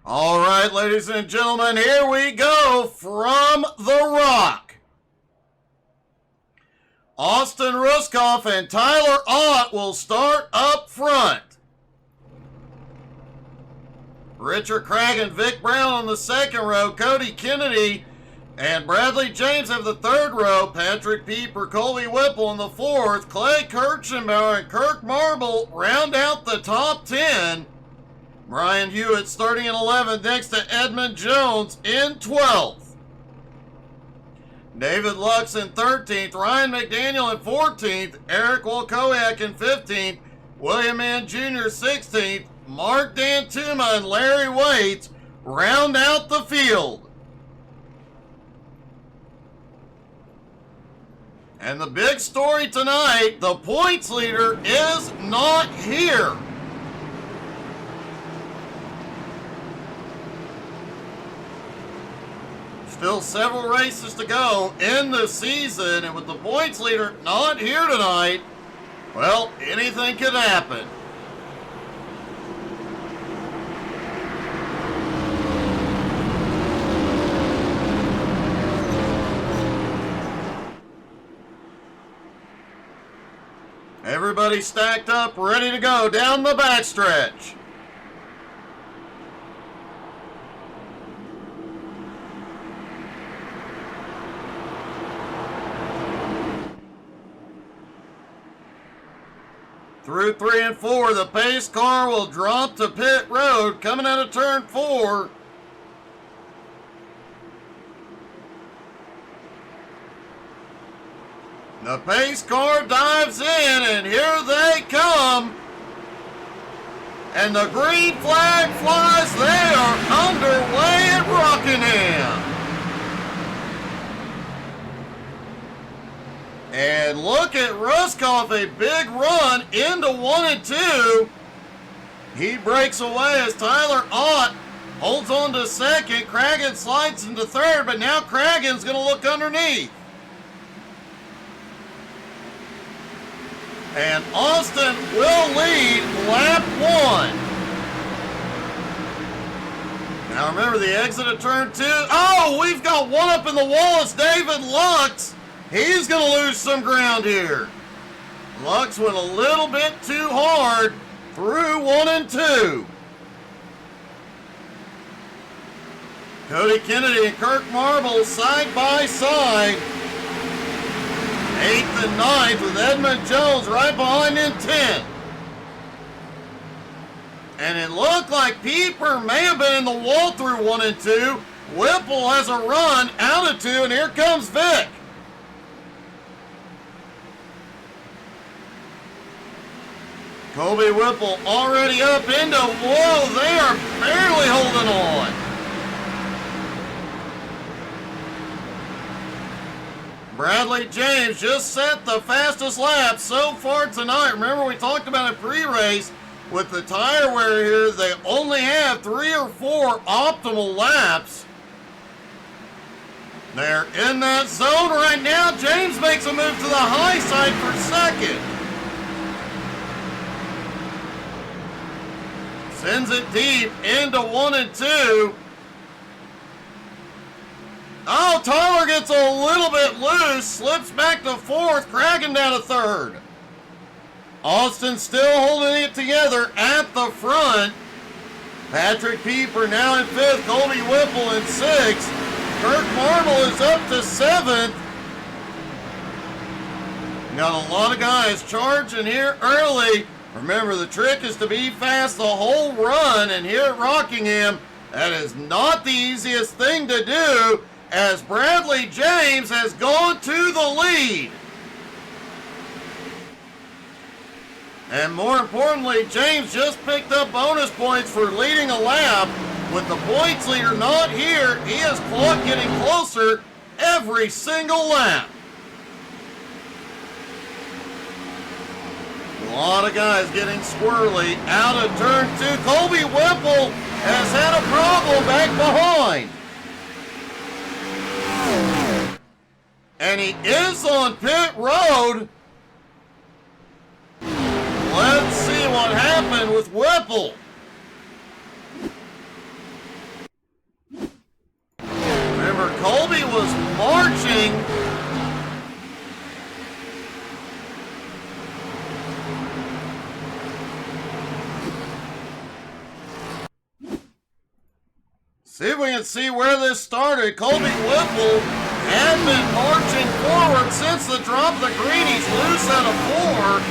All right, ladies and gentlemen, here we go from the Rock. Austin Ruskoff and Tyler Ott will start up front. Richard Craig and Vic Brown on the second row. Cody Kennedy and Bradley James have the third row. Patrick Pieper, Colby Whipple in the fourth. Clay Kirchenbauer and Kirk Marble round out the top 10. Brian Hewitt starting in 11th next to Edmund Jones in 12th. David Lux in 13th. Ryan McDaniel in 14th. Eric Wolkowiak in 15th. William Mann Jr. 16th. Mark Dantuma and Larry Waits round out the field. And the big story tonight, the points leader is not here. Still several races to go in the season, and with the points leader not here tonight, well, anything could happen. Everybody stacked up, ready to go down the backstretch. Through 3 and 4, the pace car will drop to pit road, coming out of turn 4. The pace car dives in, and here they come. And the green flag flies. They are underway at Rockingham. And look at Ruskoff, a big run into 1 and 2. He breaks away as Tyler Ott holds on to second. Cragen slides into third, but now Cragen's going to look underneath. And Austin will lead lap 1. Now remember the exit of turn 2. Oh, we've got one up in the wall. It's David Lux. He's going to lose some ground here. Lux went a little bit too hard through 1 and 2. Cody Kennedy and Kirk Marble side by side. 8th and 9th with Edmund Jones right behind in 10th. And it looked like Pieper may have been in the wall through 1 and 2. Whipple has a run out of 2, and here comes Vic. Colby Whipple already up into, whoa, they are barely holding on. Bradley James just set the fastest lap so far tonight. Remember we talked about it pre-race with the tire wear here. They only have 3 or 4 optimal laps. They're in that zone right now. James makes a move to the high side for second. Sends it deep into 1 and 2. Oh, Tyler gets a little bit loose, slips back to 4th, Cragen down to 3rd. Austin still holding it together at the front. Patrick Pieper now in 5th, Colby Whipple in 6th. Kirk Marble is up to 7th. Got a lot of guys charging here early. Remember, the trick is to be fast the whole run, and here at Rockingham, that is not the easiest thing to do, as Bradley James has gone to the lead. And more importantly, James just picked up bonus points for leading a lap. With the points leader not here, he is getting closer every single lap. A lot of guys getting squirrely out of turn 2. Colby Whipple has had a problem back behind. And he is on pit road. Let's see what happened with Whipple. See if we can see where this started. Colby Whipple had been marching forward since the drop of the green. He's loose out of 4.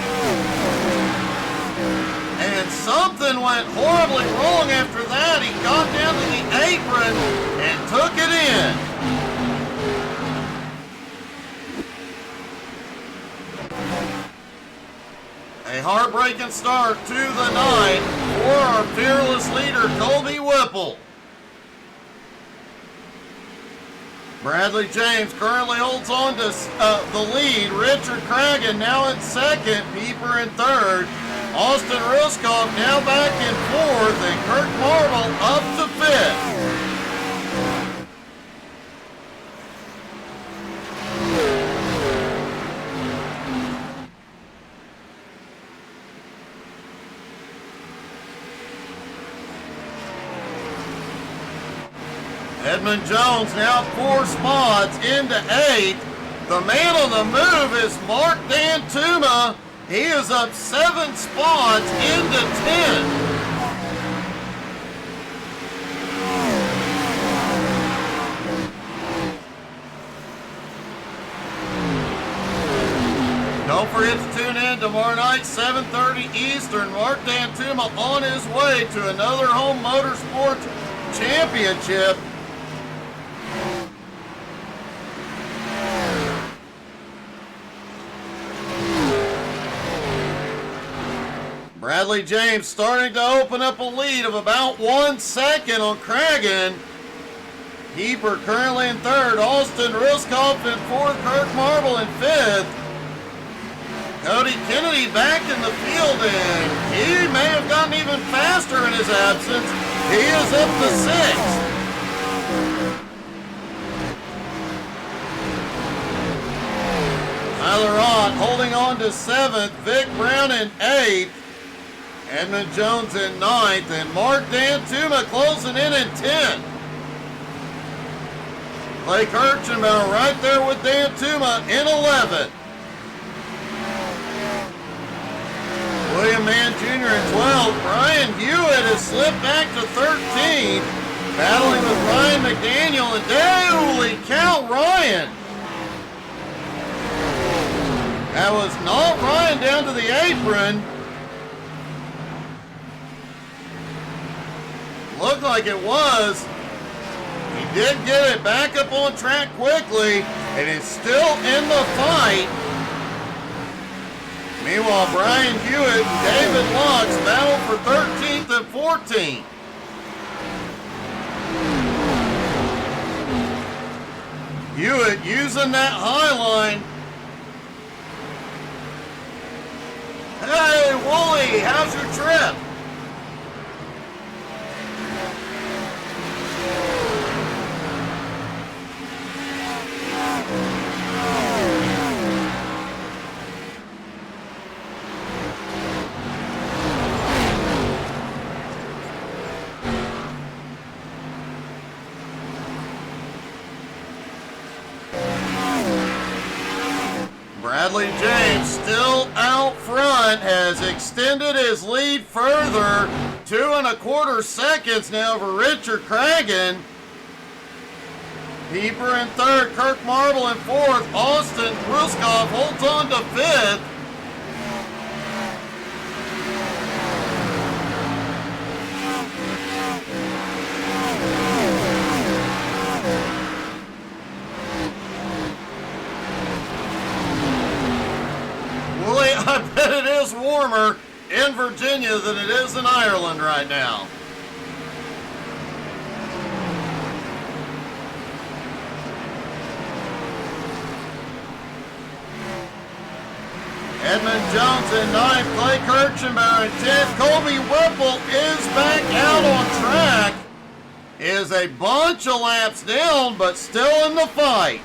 And something went horribly wrong after that. He got down to the apron and took it in. A heartbreaking start to the night for our fearless leader, Colby Whipple. Bradley James currently holds on to the lead. Richard Cragen now in second. Pieper in third. Austin Ruskoff now back in fourth. And Kirk Marble up to fifth. Edmund Jones now 4 spots into 8th. The man on the move is Mark Dantuma. He is up 7 spots into 10th. Don't forget to tune in tomorrow night, 7:30 Eastern. Mark Dantuma on his way to another home motorsports championship. Bradley James starting to open up a lead of about 1 second on Cragen. Pieper currently in third. Austin Ruskoff in fourth. Kirk Marble in fifth. Cody Kennedy back in the field, and he may have gotten even faster in his absence. He is up to 6th. Tyler Ott holding on to 7th. Vic Brown in 8th. Edmund Jones in 9th, and Mark Dantuma closing in 10th. Clay Kirchenbauer right there with Dantuma in 11th. William Mann Jr. in 12th. Brian Hewitt has slipped back to 13th, battling with Ryan McDaniel, and holy cow, Ryan! That was not Ryan down to the apron. Looked like it was. He did get it back up on track quickly, and is still in the fight. Meanwhile, Brian Hewitt and David Lux battle for 13th and 14th. Hewitt using that high line. Hey, Wooly, how's your trip? Bradley James still out front, has extended his lead further, 2 1/4 seconds now for Richard Cragen. Pieper in third, Kirk Marble in fourth, Austin Ruskoff holds on to 5th. I bet it is warmer in Virginia than it is in Ireland right now. Edmund Jones in 9th, Clay Kirchenbauer in 10th. Colby Whipple is back out on track. Is a bunch of laps down, but still in the fight.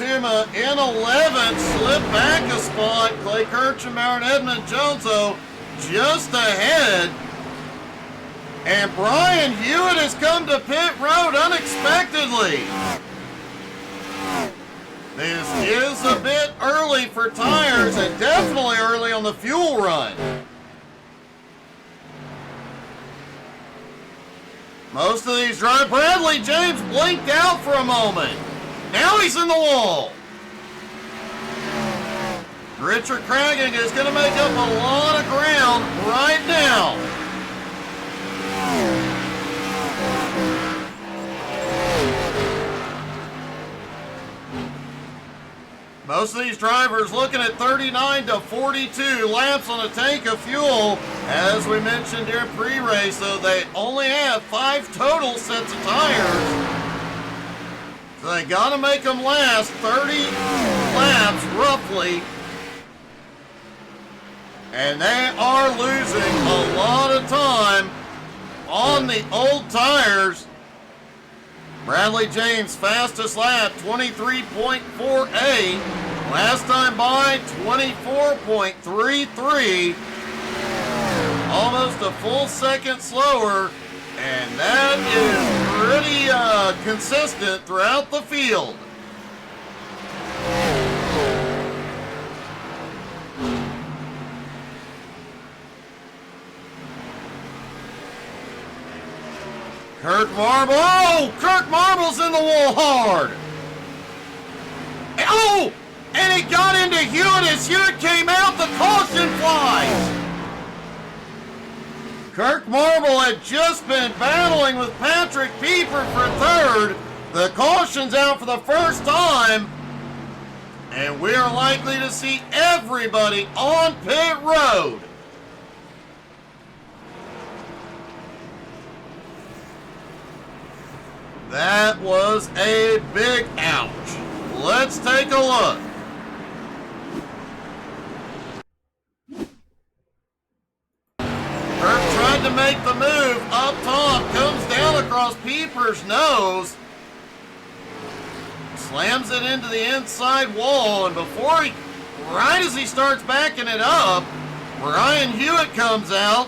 Tuma in 11th, slip back a spot. Clay Kirchenbauer and Edmund Jones, though, just ahead. And Brian Hewitt has come to pit road unexpectedly. This is a bit early for tires and definitely early on the fuel run. Most of these drive. Bradley James blinked out for a moment. Now he's in the wall. Richard Craggan is going to make up a lot of ground right now. Most of these drivers looking at 39 to 42 laps on a tank of fuel. As we mentioned during pre-race, though, they only have 5 total sets of tires. So they got to make them last 30 laps roughly. And they are losing a lot of time on the old tires. Bradley James fastest lap 23.48. Last time by 24.33. Almost a full second slower. And that is pretty consistent throughout the field. Kirk Marble. Oh, Kirk Marble's in the wall hard. Oh, and it got into Hewitt as Hewitt came out. The caution flies. Kirk Marble had just been battling with Patrick Pieper for third. The caution's out for the first time. And we are likely to see everybody on pit road. That was a big ouch. Let's take a look. Kirk tried to make the move up top, comes down across Pieper's nose, slams it into the inside wall, and right as he starts backing it up, Brian Hewitt comes out.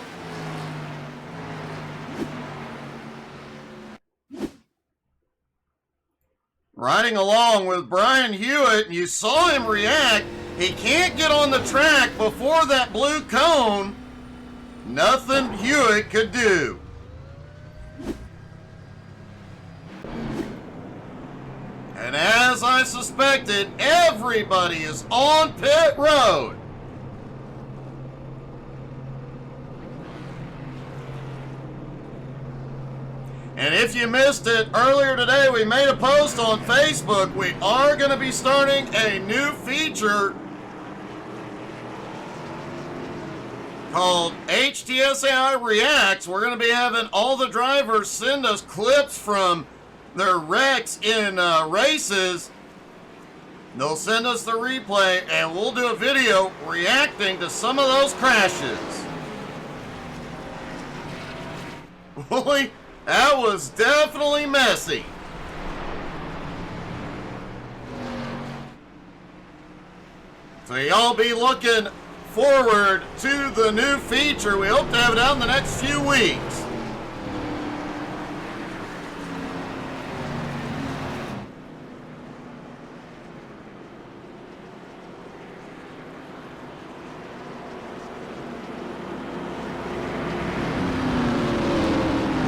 Riding along with Brian Hewitt, and you saw him react. He can't get on the track before that blue cone. Nothing Hewitt could do. And as I suspected, everybody is on pit road. And if you missed it, earlier today we made a post on Facebook. We are going to be starting a new feature called HTSAI Reacts. We're going to be having all the drivers send us clips from their wrecks in races. They'll send us the replay and we'll do a video reacting to some of those crashes. Boy, that was definitely messy. So y'all be looking forward to the new feature. We hope to have it out in the next few weeks.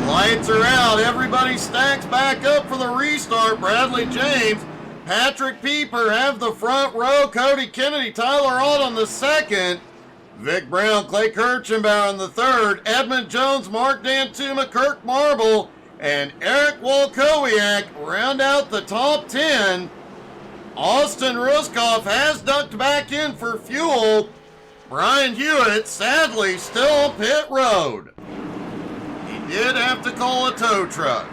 Lights are out. Everybody stacks back up for the restart. Bradley James, Patrick Pieper have the front row. Cody Kennedy, Tyler Ault on the second. Vic Brown, Clay Kirchenbauer on the third. Edmund Jones, Mark Dantuma, Kirk Marble, and Eric Walkowiak round out the top 10. Austin Ruskoff has ducked back in for fuel. Brian Hewitt, sadly, still on pit road. Did have to call a tow truck.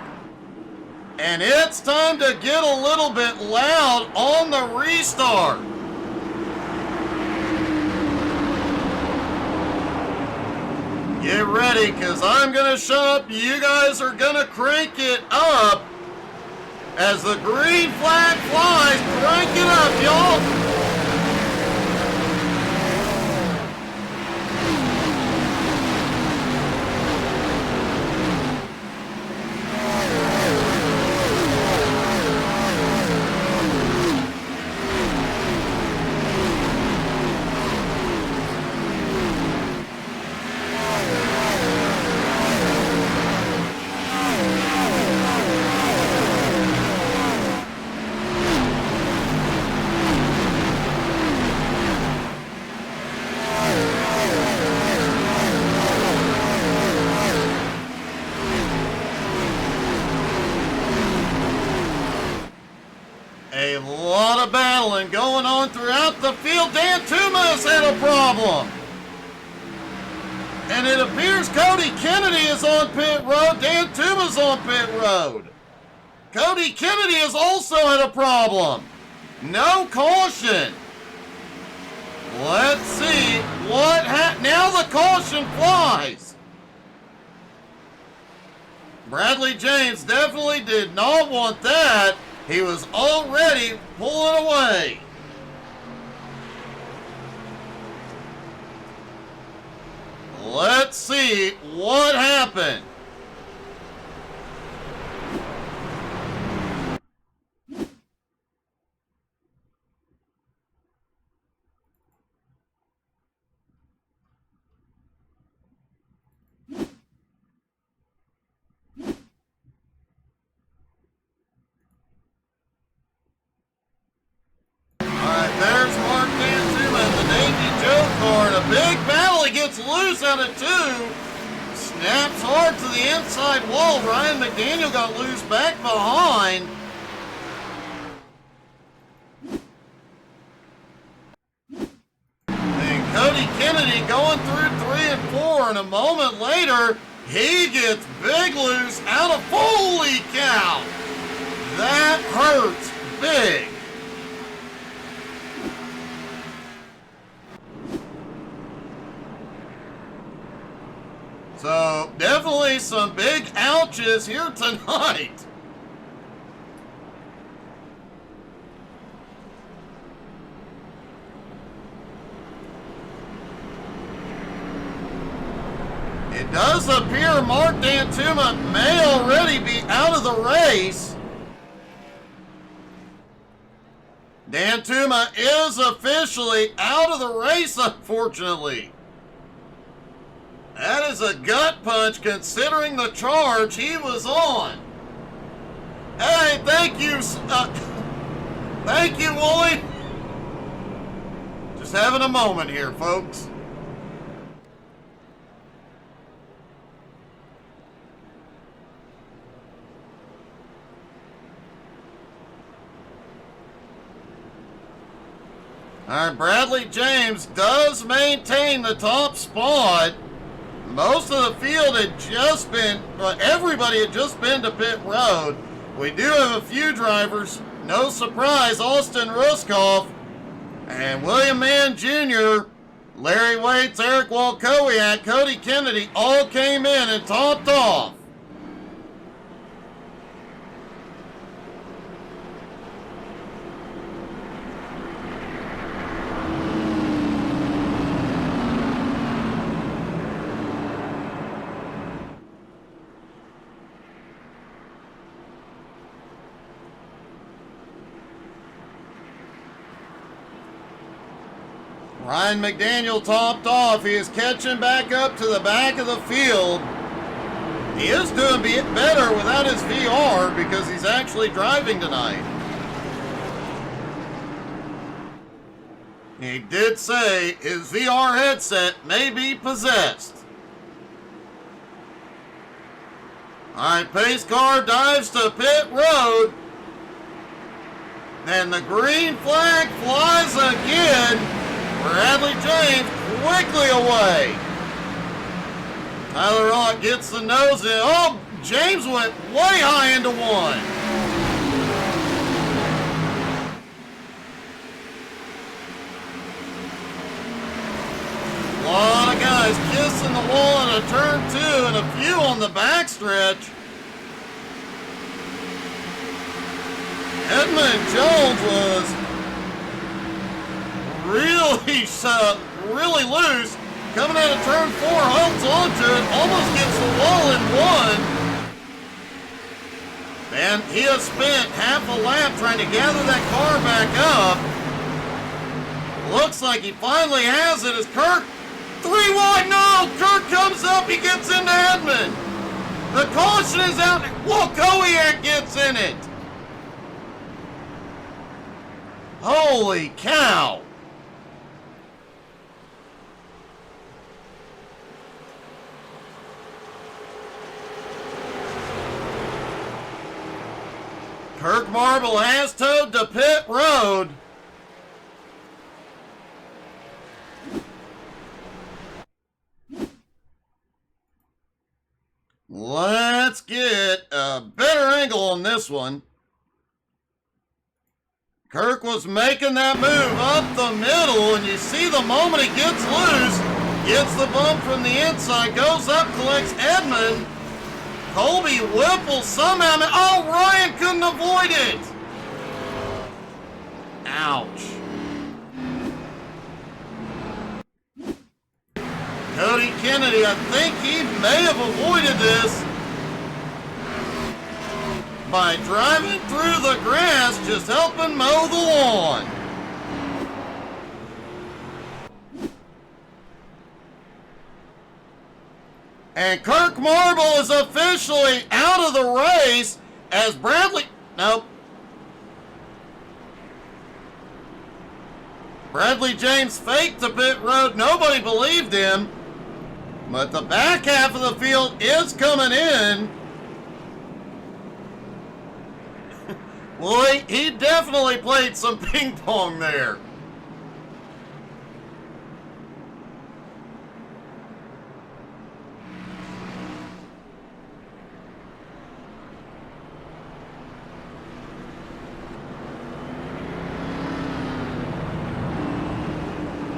And it's time to get a little bit loud on the restart. Get ready, because I'm going to shut up. You guys are going to crank it up. as the green flag flies. Crank it up, y'all. A lot of battling going on throughout the field. Dan Tumas had a problem. And it appears Cody Kennedy is on pit road. Dan Tumas on pit road. Cody Kennedy has also had a problem. No caution. Let's see what now the caution flies. Bradley James definitely did not want that. He was already pulling away. Let's see what happened. There's Mark Danzuma in the Navy Joe car, and a big battle. He gets loose out of two. Snaps hard to the inside wall. Ryan McDaniel got loose back behind. And Cody Kennedy going through 3 and 4, and a moment later, he gets big loose out of, holy cow. That hurts big. So, definitely some big ouches here tonight. It does appear Mark Dantuma may already be out of the race. Dantuma is officially out of the race, unfortunately. That is a gut punch considering the charge he was on. Hey, thank you. Thank you, Wooly. Just having a moment here, folks. All right, Bradley James does maintain the top spot. Most of the field had just been, everybody had just been to pit road. We do have a few drivers. No surprise, Austin Ruskoff and William Mann Jr., Larry Waits, Eric Walkowiak, Cody Kennedy all came in and topped off. Ryan McDaniel topped off. He is catching back up to the back of the field. He is doing better without his VR because he's actually driving tonight. He did say his VR headset may be possessed. All right, pace car dives to pit road. And the green flag flies again. Bradley James quickly away. Tyler Rock gets the nose in. Oh, James went way high into one. A lot of guys kissing the wall in a turn 2 and a few on the backstretch. Edmund Jones was really loose. Coming out of turn 4, holds onto it, almost gets the wall in one. And he has spent half a lap trying to gather that car back up. Looks like he finally has it as Kirk, 3 wide, no! Kirk comes up, he gets into Edmund. The caution is out, Walkowiak gets in it. Holy cow. Kirk Marble has towed to pit road. Let's get a better angle on this one. Kirk was making that move up the middle, and you see the moment he gets loose, gets the bump from the inside, goes up, collects Edmund. Colby Whipple somehow, oh, Ryan couldn't avoid it. Ouch. Cody Kennedy, I think he may have avoided this by driving through the grass, just helping mow the lawn. And Kirk Marble is officially out of the race as Bradley James faked the pit road. Nobody believed him. But the back half of the field is coming in. Well, he definitely played some ping pong there.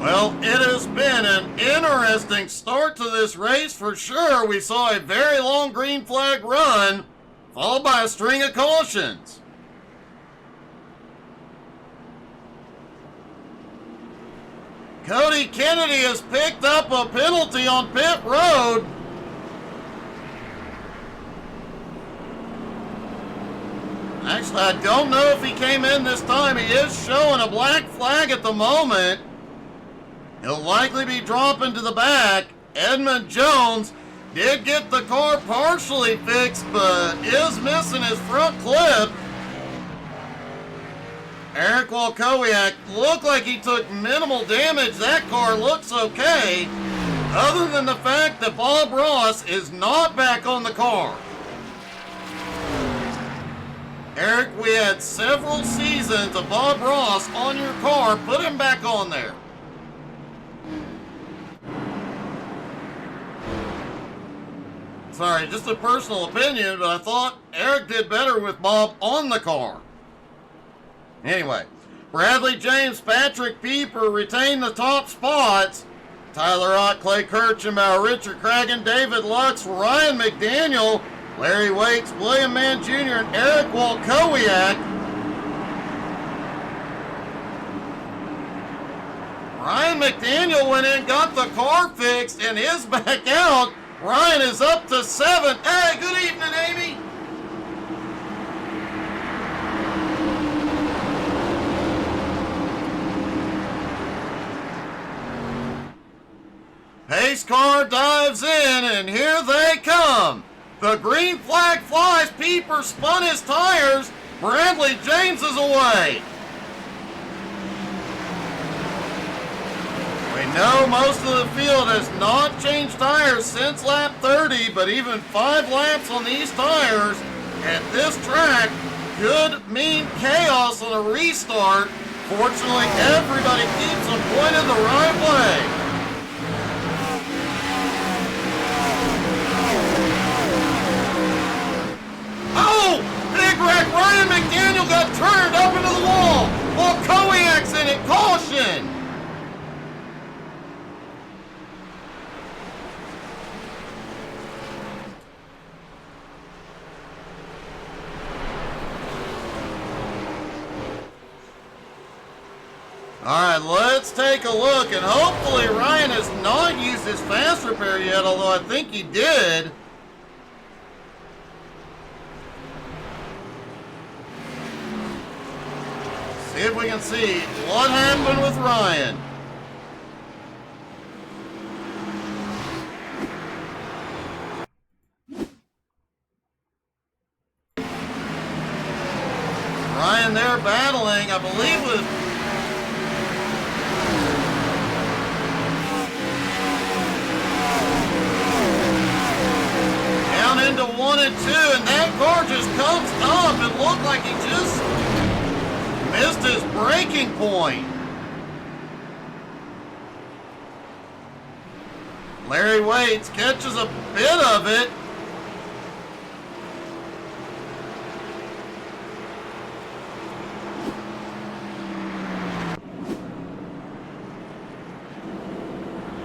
Well, it has been an interesting start to this race for sure. We saw a very long green flag run, followed by a string of cautions. Cody Kennedy has picked up a penalty on pit road. Actually, I don't know if he came in this time. He is showing a black flag at the moment. He'll likely be dropping to the back. Edmund Jones did get the car partially fixed, but is missing his front clip. Eric Walkowiak looked like he took minimal damage. That car looks okay, other than the fact that Bob Ross is not back on the car. Eric, we had several seasons of Bob Ross on your car. Put him back on there. Sorry, just a personal opinion, but I thought Eric did better with Bob on the car. Anyway, Bradley James, Patrick Pieper retain the top spots. Tyler Ott, Clay Kirchenbauer, Richard Cragen, David Lux, Ryan McDaniel, Larry Waits, William Mann Jr., and Eric Walkowiak. Ryan McDaniel went in, got the car fixed, and is back out. Ryan is up to 7. Hey, good evening, Amy. Pace car dives in, and here they come. The green flag flies. Pieper spun his tires. Bradley James is away. We know most of the field has not changed tires since lap 30, but even 5 laps on these tires at this track could mean chaos on a restart. Fortunately, everybody keeps them pointed the right way. Oh! Big wreck! Ryan McDaniel got turned up into the wall while Kowiak's in it. Caution! All right, let's take a look, and hopefully Ryan has not used his fast repair yet, although I think he did. See if we can see what happened with Ryan. Ryan there battling, I believe, with down into 1 and 2, and that car just comes up. It looked like he just missed his braking point. Larry Waits catches a bit of it.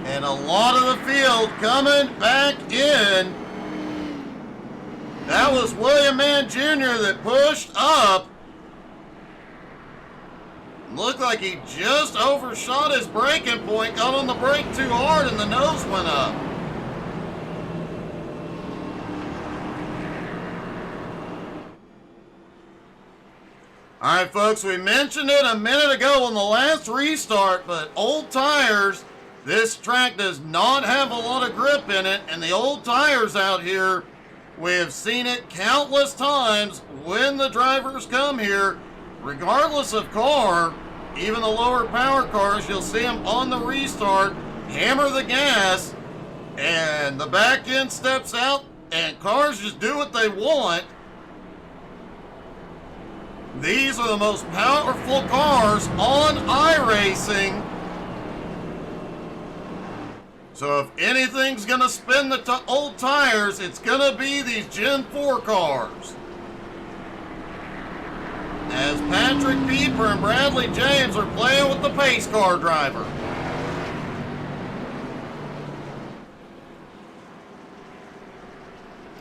And a lot of the field coming back in. That was William Mann Jr. that pushed up. Looked like he just overshot his braking point, got on the brake too hard, and the nose went up. All right, folks, we mentioned it a minute ago on the last restart, but old tires, this track does not have a lot of grip in it, and the old tires out here, we have seen it countless times when the drivers come here, regardless of car, even the lower power cars, you'll see them on the restart, hammer the gas, and the back end steps out, and cars just do what they want. These are the most powerful cars on iRacing. So if anything's going to spin the old tires, it's going to be these Gen 4 cars. As Patrick Pieper and Bradley James are playing with the pace car driver.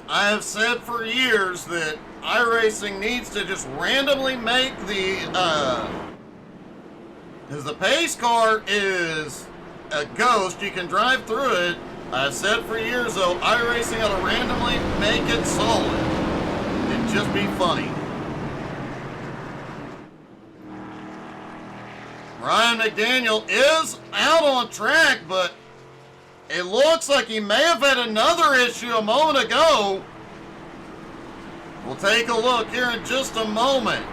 I have said for years that iRacing needs to just randomly make because the pace car is a ghost, you can drive through it. I've said for years though, iRacing ought to randomly make it solid. It'd just be funny. Ryan McDaniel is out on track, but it looks like he may have had another issue a moment ago. We'll take a look here in just a moment.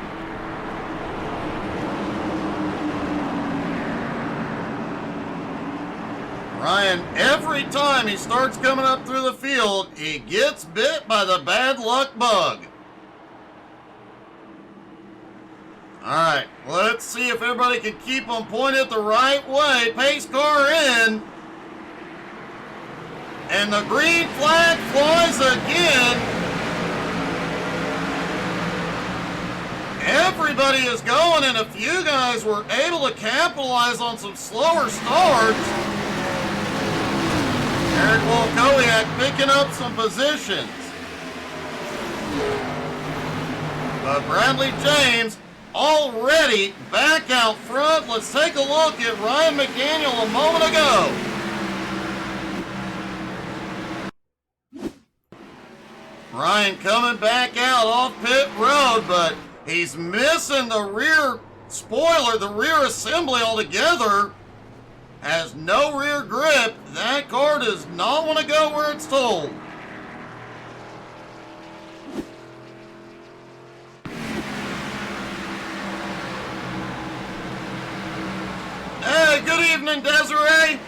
Ryan, every time he starts coming up through the field, he gets bit by the bad luck bug. Alright, let's see if everybody can keep them pointed the right way. Pace car in. And the green flag flies again. Everybody is going, and a few guys were able to capitalize on some slower starts. Eric Wolkowiak picking up some positions. But Bradley James already back out front. Let's take a look at Ryan McDaniel a moment ago. Ryan coming back out off pit road, but he's missing the rear spoiler, the rear assembly altogether. Has no rear grip. That car does not want to go where it's told. Hey, good evening, Desiree.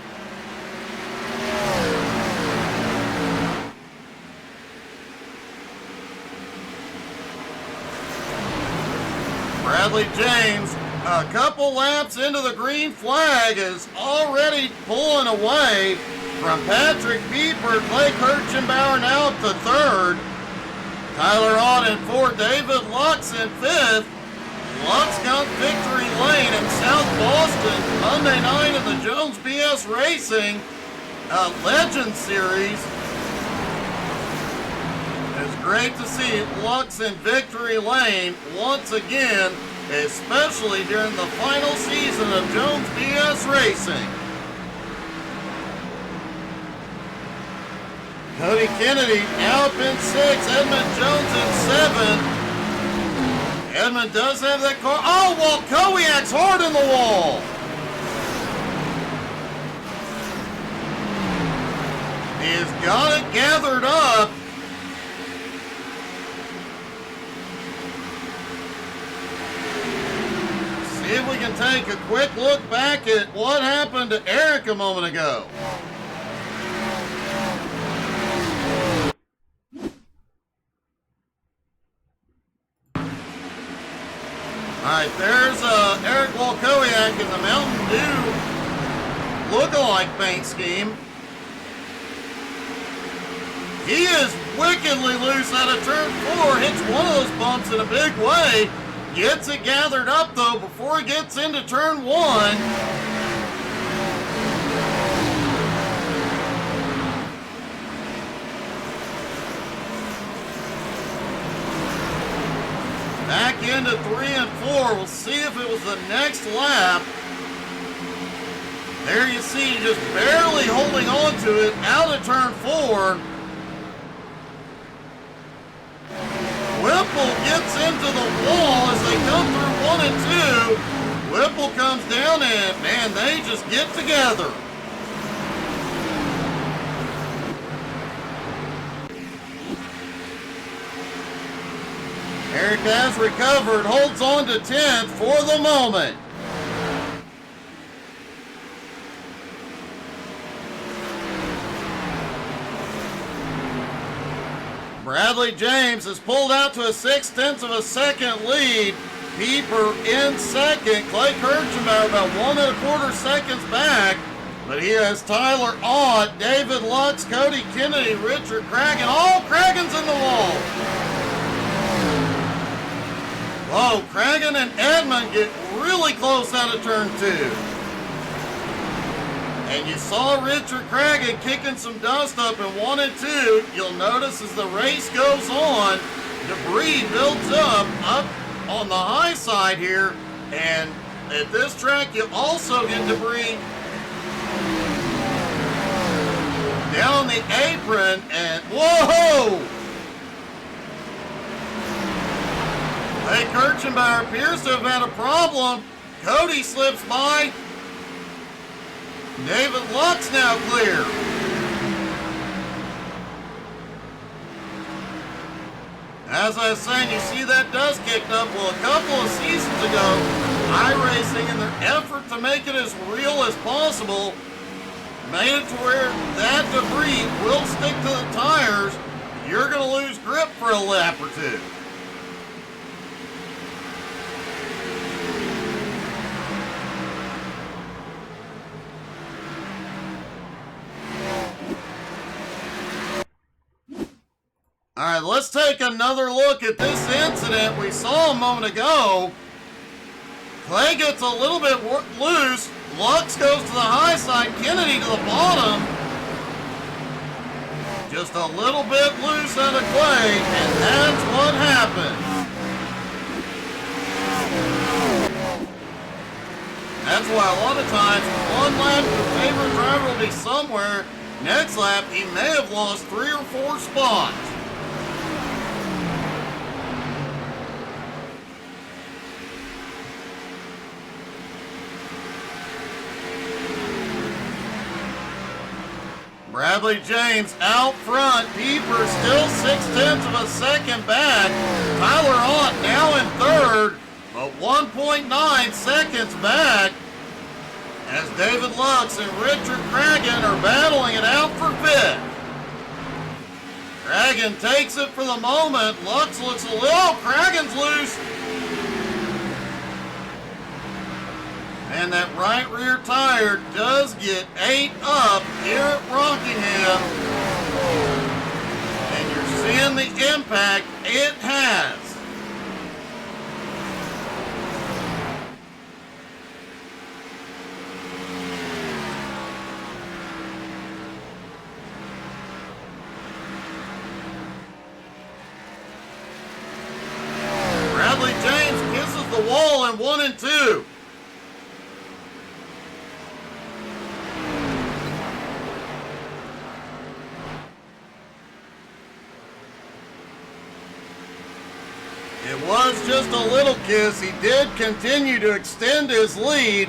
Bradley James, a couple laps into the green flag, is already pulling away from Patrick Pieper. Clay Kirchenbauer now up to third. Tyler Ott in fourth. David Lux in fifth. Lux got victory lane in South Boston Monday night in the Jones BS Racing Legend Series. It's great to see Lux in victory lane once again. especially during the final season of Jones BS Racing. Cody Kennedy now up in 6, Edmund Jones in 7. Edmund does have that car. Oh, well, Kowiak's hard in the wall. He's got it gathered up. See if we can take a quick look back at what happened to Eric a moment ago. Alright, there's Eric Walkowiak in the Mountain Dew look-alike paint scheme. He is wickedly loose out of turn 4, hits one of those bumps in a big way, gets it gathered up though before he gets into turn 1. Back into 3 and 4. We'll see if it was the next lap. There you see, just barely holding on to it out of turn 4. Whipple gets into the wall as they come through 1 and 2. Whipple comes down and, man, they just get together. Eric has recovered, holds on to 10th for the moment. Bradley James has pulled out to a 6/10 of a second lead. Pieper in second. Clay Kirchenbauer about 1 1/4 seconds back. But he has Tyler Ott, David Lux, Cody Kennedy, Richard Cragen. All Cragen's in the wall. Whoa, Cragen and Edmund get really close out of turn 2. And you saw Richard Cragen kicking some dust up in 1 and 2. You'll notice as the race goes on, debris builds up on the high side here. And at this track, you also get debris down the apron. And whoa! Hey, Kirchenbauer appears to have had a problem. Cody slips by. David Lux now clear. As I was saying, you see that dust kicked up. Well, a couple of seasons ago, iRacing, in their effort to make it as real as possible, made it to where that debris will stick to the tires. You're going to lose grip for a lap or two. All right, let's take another look at this incident we saw a moment ago. Clay gets a little bit loose. Lux goes to the high side, Kennedy to the bottom. Just a little bit loose out of Clay, and that's what happened. That's why a lot of times, one lap, the favorite driver will be somewhere. Next lap, he may have lost 3 or 4 spots. Bradley James out front. Pieper still 6/10 of a second back. Tyler Ott now in third, but 1.9 seconds back as David Lux and Richard Cragen are battling it out for fifth. Cragen takes it for the moment. Lux looks a little. Oh, Cragen's loose. And that right rear tire does get 8 up here at Rockingham. And you're seeing the impact it has. Bradley James kisses the wall and 2. It was just a little kiss. He did continue to extend his lead.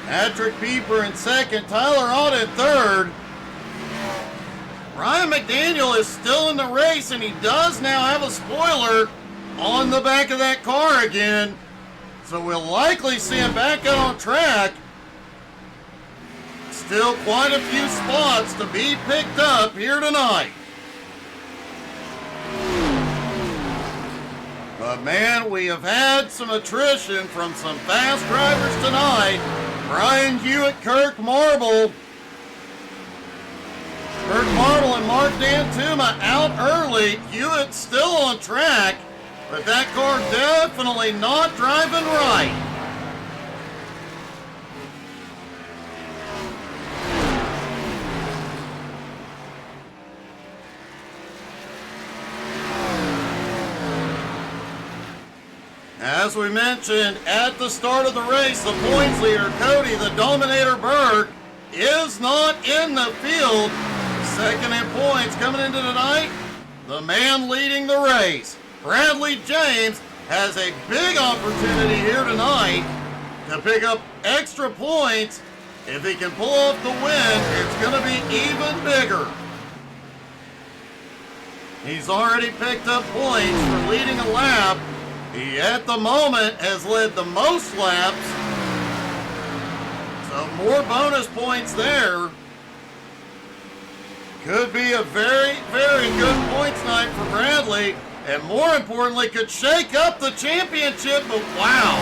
Patrick Pieper in second, Tyler Ott in third. Ryan McDaniel is still in the race, and he does now have a spoiler on the back of that car again. So we'll likely see him back out on track. Still quite a few spots to be picked up here tonight. But man, we have had some attrition from some fast drivers tonight. Brian Hewitt, Kirk Marble. Kirk Marble and Mark Dantuma out early. Hewitt still on track, but that car definitely not driving right. As we mentioned at the start of the race, the points leader, Cody the Dominator Berg, is not in the field. Second in points coming into tonight, the man leading the race, Bradley James, has a big opportunity here tonight to pick up extra points. If he can pull off the win, it's going to be even bigger. He's already picked up points for leading a lap. He, at the moment, has led the most laps. So more bonus points there. Could be a very, very good points night for Bradley. And more importantly, could shake up the championship. But wow,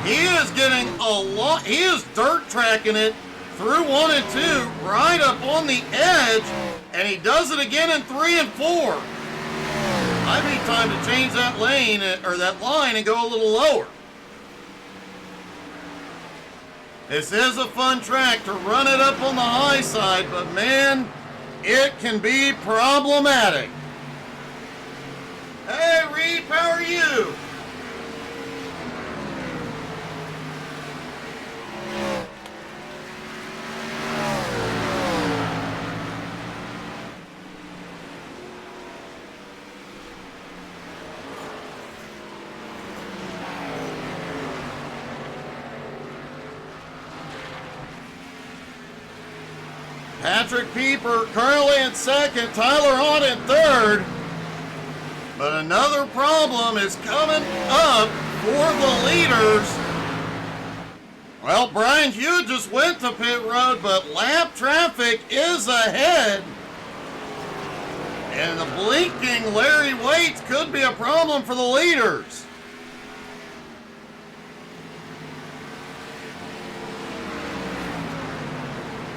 he is getting a lot. He is dirt tracking it through 1 and 2, right up on the edge. And he does it again in 3 and 4. Might be time to change that lane or that line and go a little lower. This is a fun track to run it up on the high side, but man, it can be problematic. Hey Reed, how are you? Patrick Pieper currently in second, Tyler Ott in third. But another problem is coming up for the leaders. Well, Brian Hughes just went to pit road, but lap traffic is ahead. And the blinking Larry Waits could be a problem for the leaders.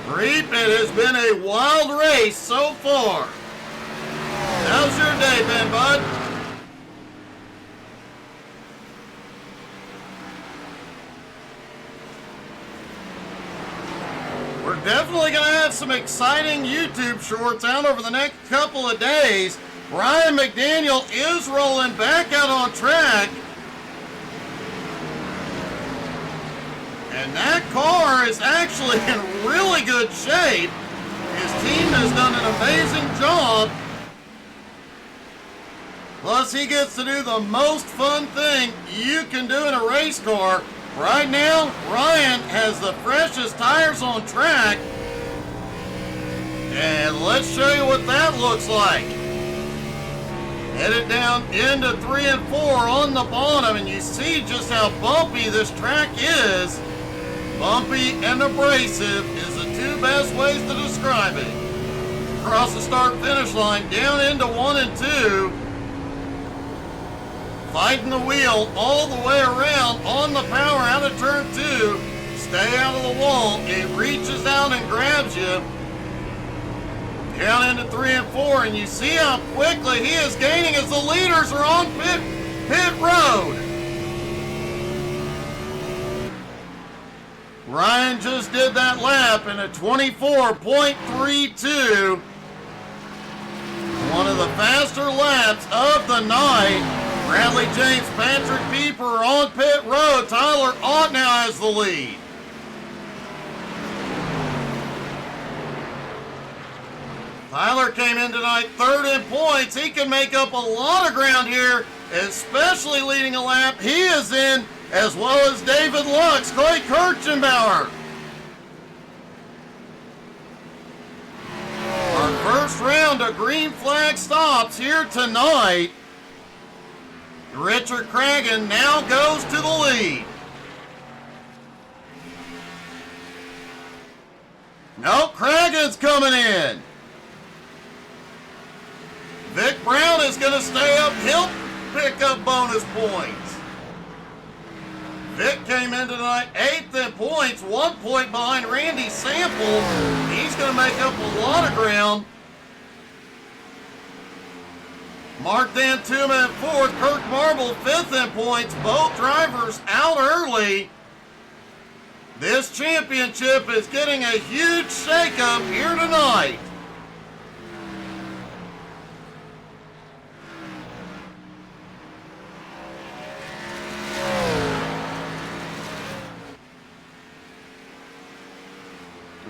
Reap, it has been a wild race so far. How's your day been, bud? We're definitely going to have some exciting YouTube shorts out over the next couple of days. Ryan McDaniel is rolling back out on track. And that car is actually in really good shape. His team has done an amazing job. Plus, he gets to do the most fun thing you can do in a race car. Right now, Ryan has the freshest tires on track. And let's show you what that looks like. Headed down into 3 and 4 on the bottom, and you see just how bumpy this track is. Bumpy and abrasive is the two best ways to describe it. Across the start-finish line, down into 1 and 2. Fighting the wheel all the way around on the power out of turn 2. Stay out of the wall. It reaches out and grabs you. Down into 3 and 4, and you see how quickly he is gaining as the leaders are on pit road. Ryan just did that lap in a 24.32. One of the faster laps of the night. Bradley James, Patrick Pieper on pit road. Tyler Ott now has the lead. Tyler came in tonight third in points. He can make up a lot of ground here, especially leading a lap. He is in, as well as David Lux, Clay Kirchenbauer. Our first round of green flag stops here tonight. Richard Cragen now goes to the lead. No, Cragen's coming in. Vic Brown is going to stay up. He'll pick up bonus points. Vic came in tonight 8th in points, 1 point behind Randy Sample. He's going to make up a lot of ground. Mark Dan Tuma in 4th, Kirk Marble 5th in points. Both drivers out early. This championship is getting a huge shakeup here tonight.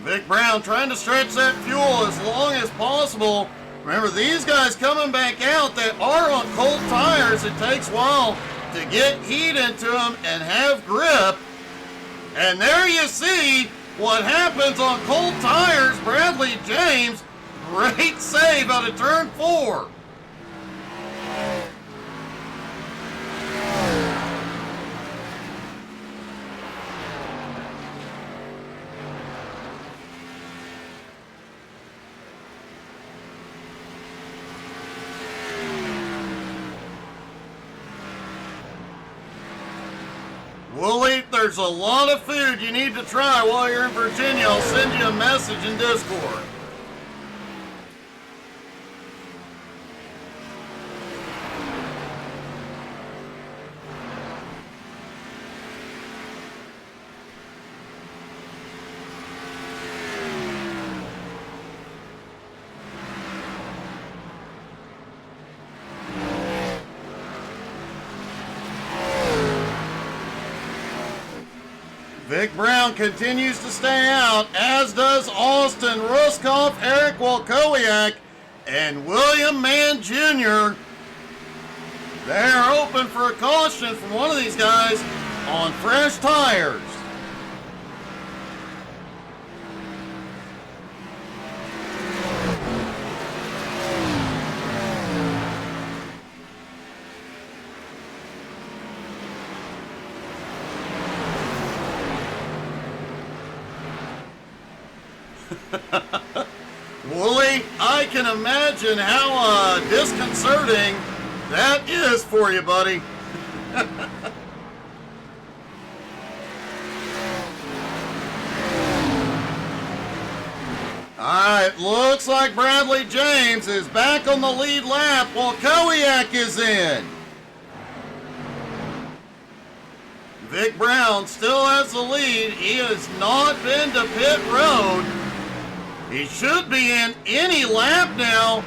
Vic Brown trying to stretch that fuel as long as possible. Remember, these guys coming back out that are on cold tires, it takes a while to get heat into them and have grip. And there you see what happens on cold tires. Bradley James, great save out of turn 4. Wooly, there's a lot of food you need to try while you're in Virginia. I'll send you a message in Discord. Vic Brown continues to stay out, as does Austin Ruskoff, Eric Walkowiak, and William Mann Jr. They're open for a caution from one of these guys on fresh tires. Wooly, I can imagine how disconcerting that is for you, buddy. Alright, looks like Bradley James is back on the lead lap while Kowiak is in. Vic Brown still has the lead. He has not been to pit road. He should be in any lap now.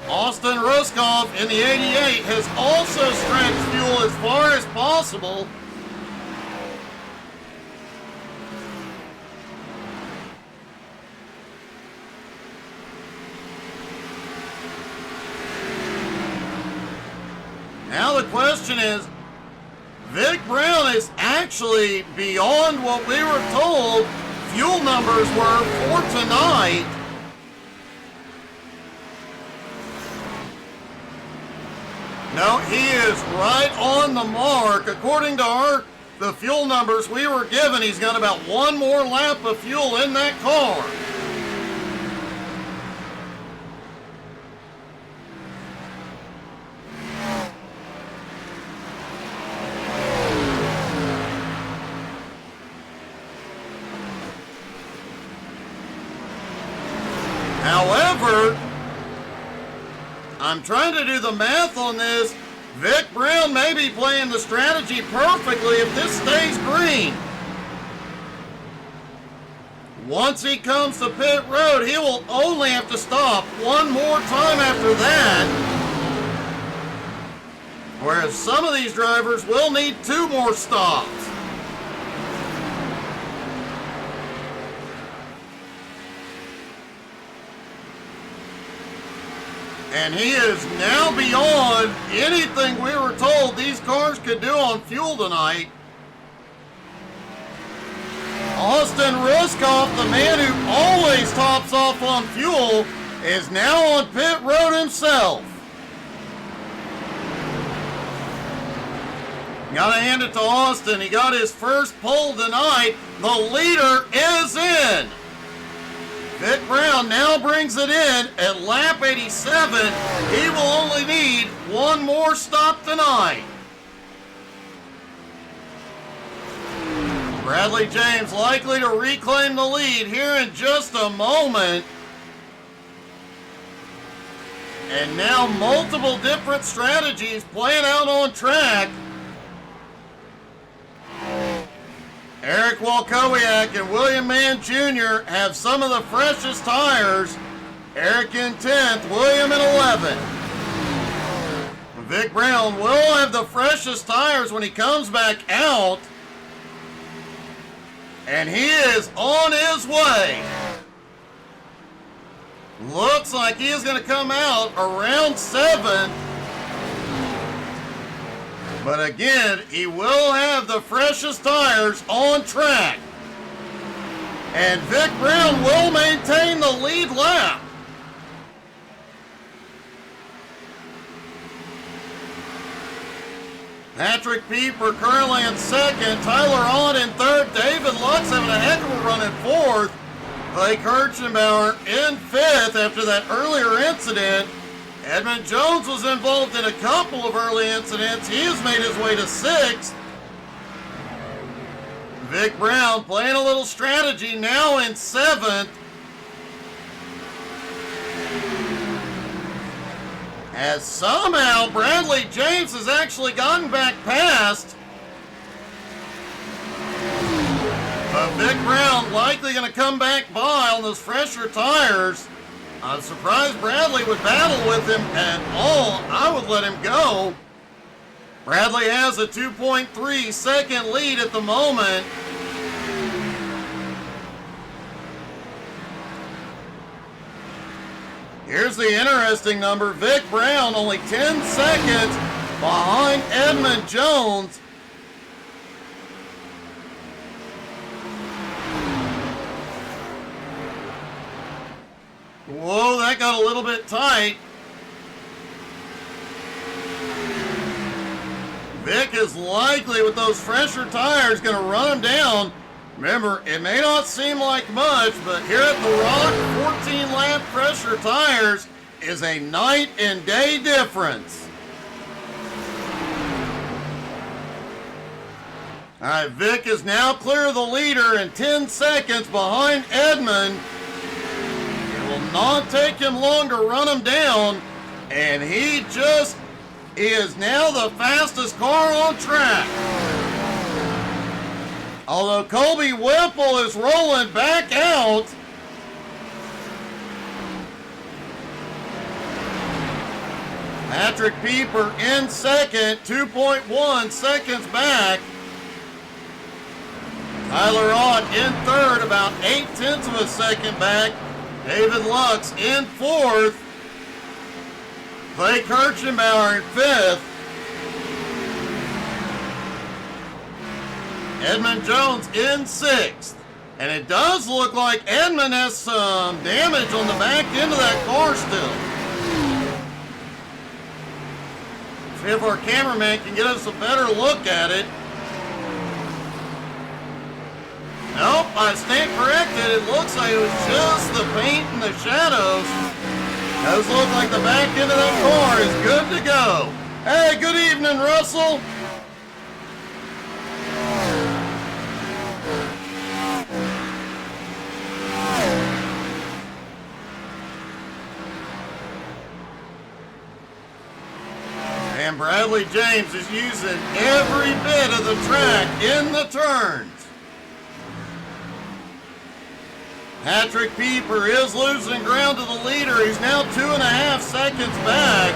Austin Ruskoff in the 88 has also stretched fuel as far as possible. Now the question is, Vic Brown is actually beyond what we were told fuel numbers were for tonight. No, he is right on the mark. According to the fuel numbers we were given, he's got about one more lap of fuel in that car. However, I'm trying to do the math on this. Vic Brown may be playing the strategy perfectly if this stays green. Once he comes to pit road, he will only have to stop one more time after that. Whereas some of these drivers will need 2 more stops. And he is now beyond anything we were told these cars could do on fuel tonight. Austin Ruskoff, the man who always tops off on fuel, is now on pit road himself. Gotta hand it to Austin. He got his first pole tonight. The leader is in. Vic Brown now brings it in at lap 87. He will only need 1 more stop tonight. Bradley James likely to reclaim the lead here in just a moment. And now multiple different strategies playing out on track. Eric Walkowiak and William Mann Jr. have some of the freshest tires. Eric in 10th, William in 11th. Vic Brown will have the freshest tires when he comes back out. And he is on his way. Looks like he is going to come out around 7th. But again, he will have the freshest tires on track. And Vic Brown will maintain the lead lap. Patrick Pieper currently in 2nd, Tyler Ott in 3rd, David Lux having a heck of a run in 4th, Clay Kirchenbauer in 5th after that earlier incident. Edmund Jones was involved in a couple of early incidents. He has made his way to 6th. Vic Brown playing a little strategy now in 7th. As somehow Bradley James has actually gotten back past. But Vic Brown likely going to come back by on those fresher tires. I'm surprised Bradley would battle with him at all. I would let him go. Bradley has a 2.3 second lead at the moment. Here's the interesting number. Vic Brown only 10 seconds behind Edmund Jones. Whoa, that got a little bit tight. Vic is likely, with those fresher tires, going to run him down. Remember, it may not seem like much, but here at the Rock, 14-lap pressure tires is a night and day difference. All right, Vic is now clear of the leader and 10 seconds behind Edmund. It will not take him long to run him down, and he is now the fastest car on track. Although Colby Whipple is rolling back out. Patrick Pieper in 2nd, 2.1 seconds back. Tyler Ott in 3rd, about 0.8 of a second back. David Lux in 4th. Clay Kirchenbauer in 5th. Edmund Jones in 6th. And it does look like Edmund has some damage on the back end of that car still. See if our cameraman can get us a better look at it. Nope, I stand corrected. It looks like it was just the paint and the shadows. Does look like the back end of that car is good to go. Hey, good evening, Russell. And Bradley James is using every bit of the track in the turns. Patrick Pieper is losing ground to the leader. He's now 2.5 seconds back.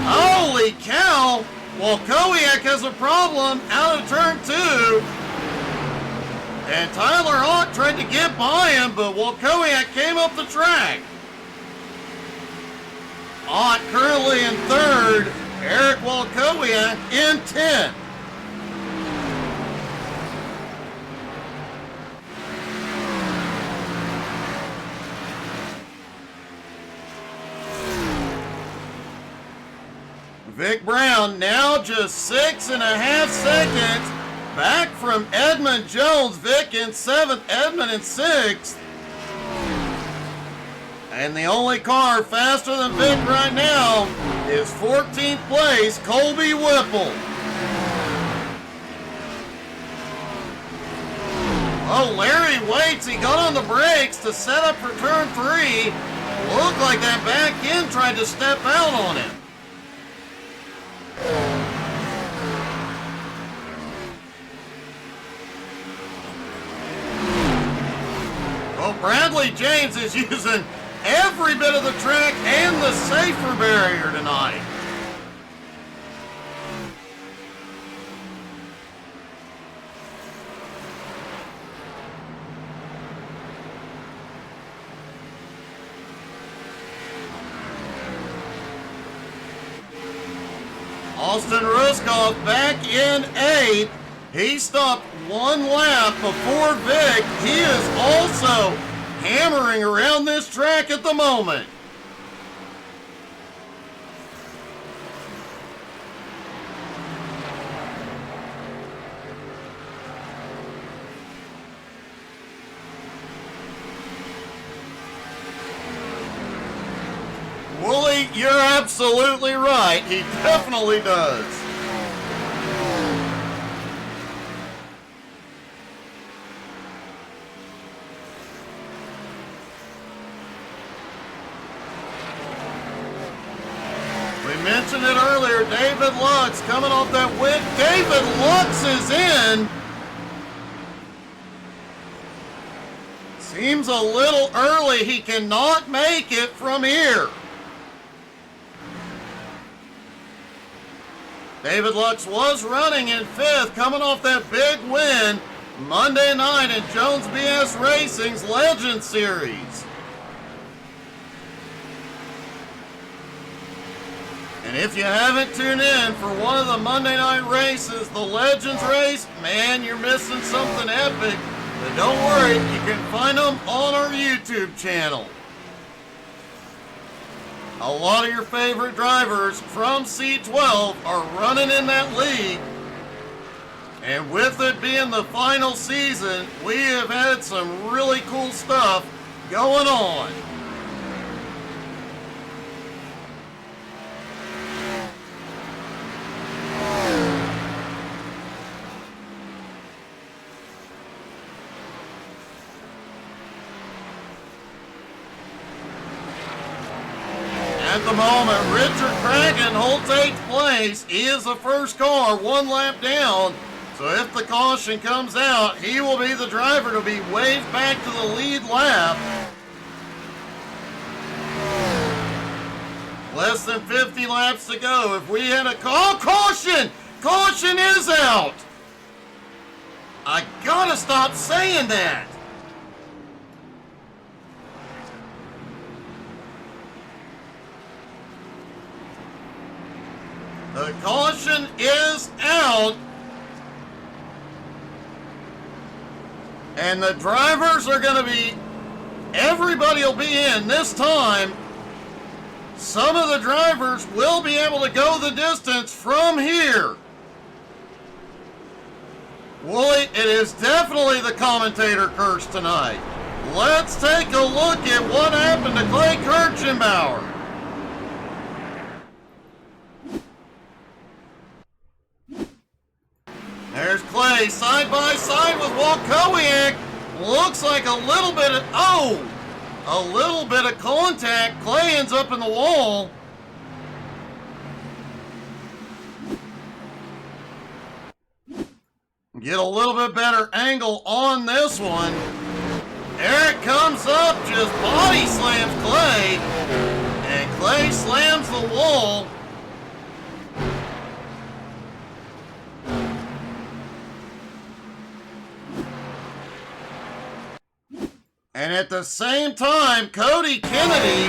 Holy cow! Well, Kowiak has a problem out of turn 2. And Tyler Hawk tried to get by him, but Kowiak came up the track. Hawk currently in 3rd. Eric Walkowiak in 10th. Vic Brown now just 6.5 seconds back from Edmund Jones. Vic in 7th, Edmund in 6th. And the only car faster than Vic right now is 14th place, Colby Whipple. Oh, Larry waits. He got on the brakes to set up for turn 3. Looked like that back end tried to step out on him. Well, Bradley James is using every bit of the track and the safer barrier tonight. Austin Ruskoff back in 8th. He stopped 1 lap before Vic. He is also hammering around this track at the moment. Wooly, you're absolutely right. He definitely does. Mentioned it earlier, David Lux coming off that win. David Lux is in. Seems a little early. He cannot make it from here. David Lux was running in 5th, coming off that big win Monday night in Jones BS Racing's Legend Series. And if you haven't tuned in for one of the Monday night races, the Legends race, man, you're missing something epic. But don't worry, you can find them on our YouTube channel. A lot of your favorite drivers from C12 are running in that league. And with it being the final season, we have had some really cool stuff going on. At the moment, Richard Cragen holds 8th place. He is the first car, 1 lap down. So if the caution comes out, he will be the driver to be waved back to the lead lap. Less than 50 laps to go. If we had a caution! Caution is out! I gotta stop saying that. The caution is out. And the drivers are going to be, everybody will be in this time. Some of the drivers will be able to go the distance from here. Wooly, it is definitely the commentator curse tonight. Let's take a look at what happened to Clay Kirchenbauer. There's Clay side by side with Walkowiak. Looks like a little bit of, a little bit of contact. Clay ends up in the wall. Get a little bit better angle on this one. Eric comes up, just body slams Clay, and Clay slams the wall. And at the same time, Cody Kennedy,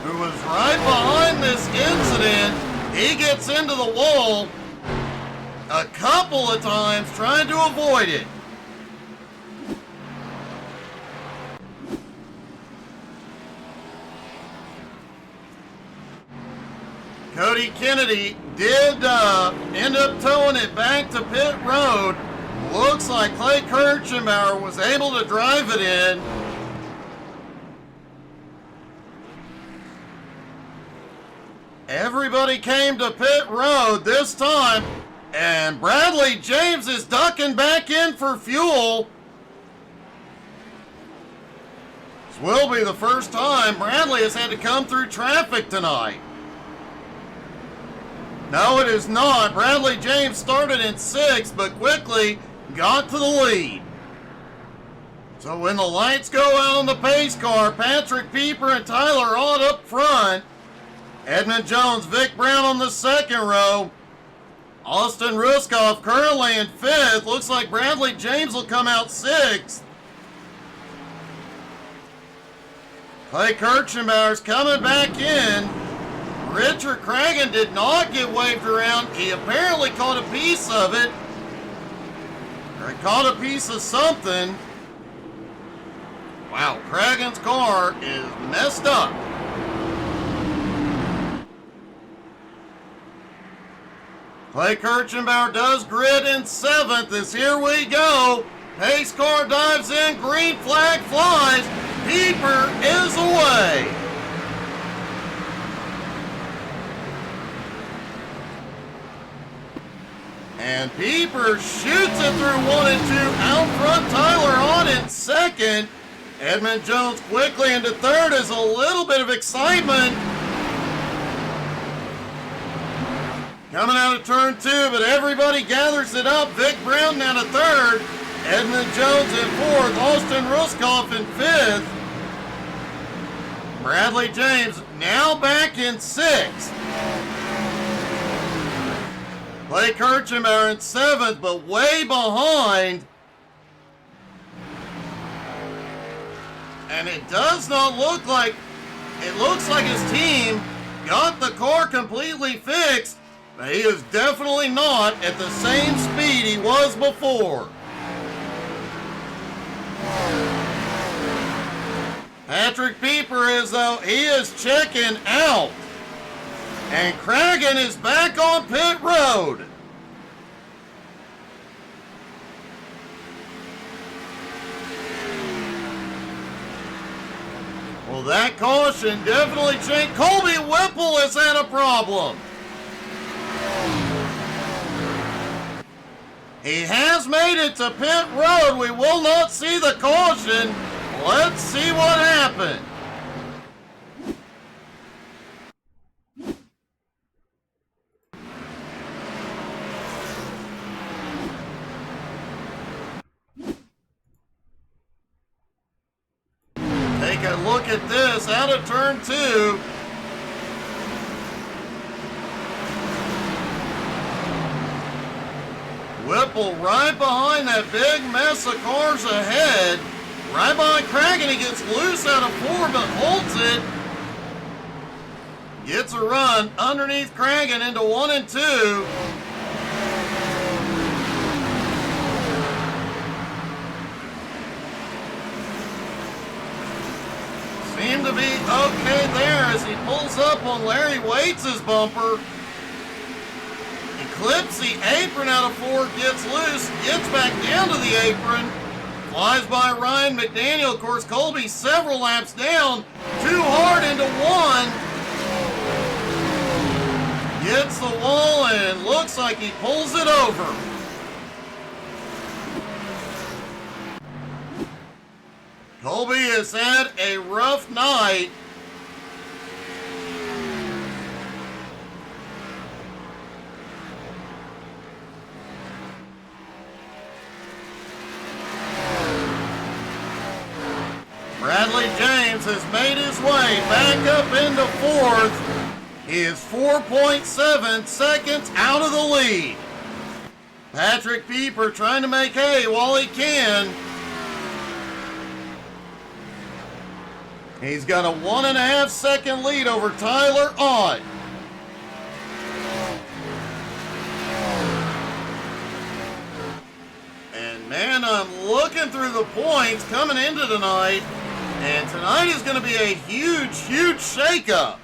who was right behind this incident, he gets into the wall a couple of times trying to avoid it. Cody Kennedy did end up towing it back to pit road. Looks like Clay Kirchenbauer was able to drive it in. Everybody came to pit road this time, and Bradley James is ducking back in for fuel. This will be the first time Bradley has had to come through traffic tonight. No, it is not. Bradley James started in 6th, but quickly got to the lead. So when the lights go out on the pace car, Patrick Pieper and Tyler Ott up front. Edmund Jones, Vic Brown on the 2nd row. Austin Ruskoff currently in 5th. Looks like Bradley James will come out 6th. Clay Kirchenbauer's coming back in. Richard Cragen did not get waved around. He apparently caught a piece of it. Or he caught a piece of something. Wow, Cragen's car is messed up. Clay Kirchenbauer does grid in 7th as here we go. Pace car dives in, green flag flies. Pieper is away. And Pieper shoots it through 1 and 2. Out front, Tyler Ott in 2nd. Edmund Jones quickly into 3rd as a little bit of excitement. Coming out of turn 2, but everybody gathers it up. Vic Brown down to 3rd. Edmund Jones in 4th. Austin Ruskoff in 5th. Bradley James now back in 6th. Clay Kirchenbauer in 7th, but way behind. And it does not look like, it looks like his team got the car completely fixed, but he is definitely not at the same speed he was before. Patrick Pieper is, though, he is checking out. And Cragen is back on pit road. Well, that caution definitely changed. Colby Whipple has had a problem. He has made it to pit road. We will not see the caution. Let's see what happened. Take a look at this out of turn 2. Whipple right behind that big mess of cars ahead. Right behind Cragen, he gets loose out of 4 but holds it. Gets a run underneath Cragen into 1 and 2. Seemed to be okay there as he pulls up on Larry Waits' bumper. He clips the apron out of 4, gets loose, gets back down to the apron. Flies by Ryan McDaniel. Of course, Colby several laps down. Too hard into 1. Gets the wall and looks like he pulls it over. Colby has had a rough night. back up into fourth. He is 4.7 seconds out of the lead. Patrick Pieper trying to make hay while he can. He's got a 1.5 second lead over Tyler Ott. And man, I'm looking through the points coming into tonight, and tonight is going to be a huge, huge shakeup.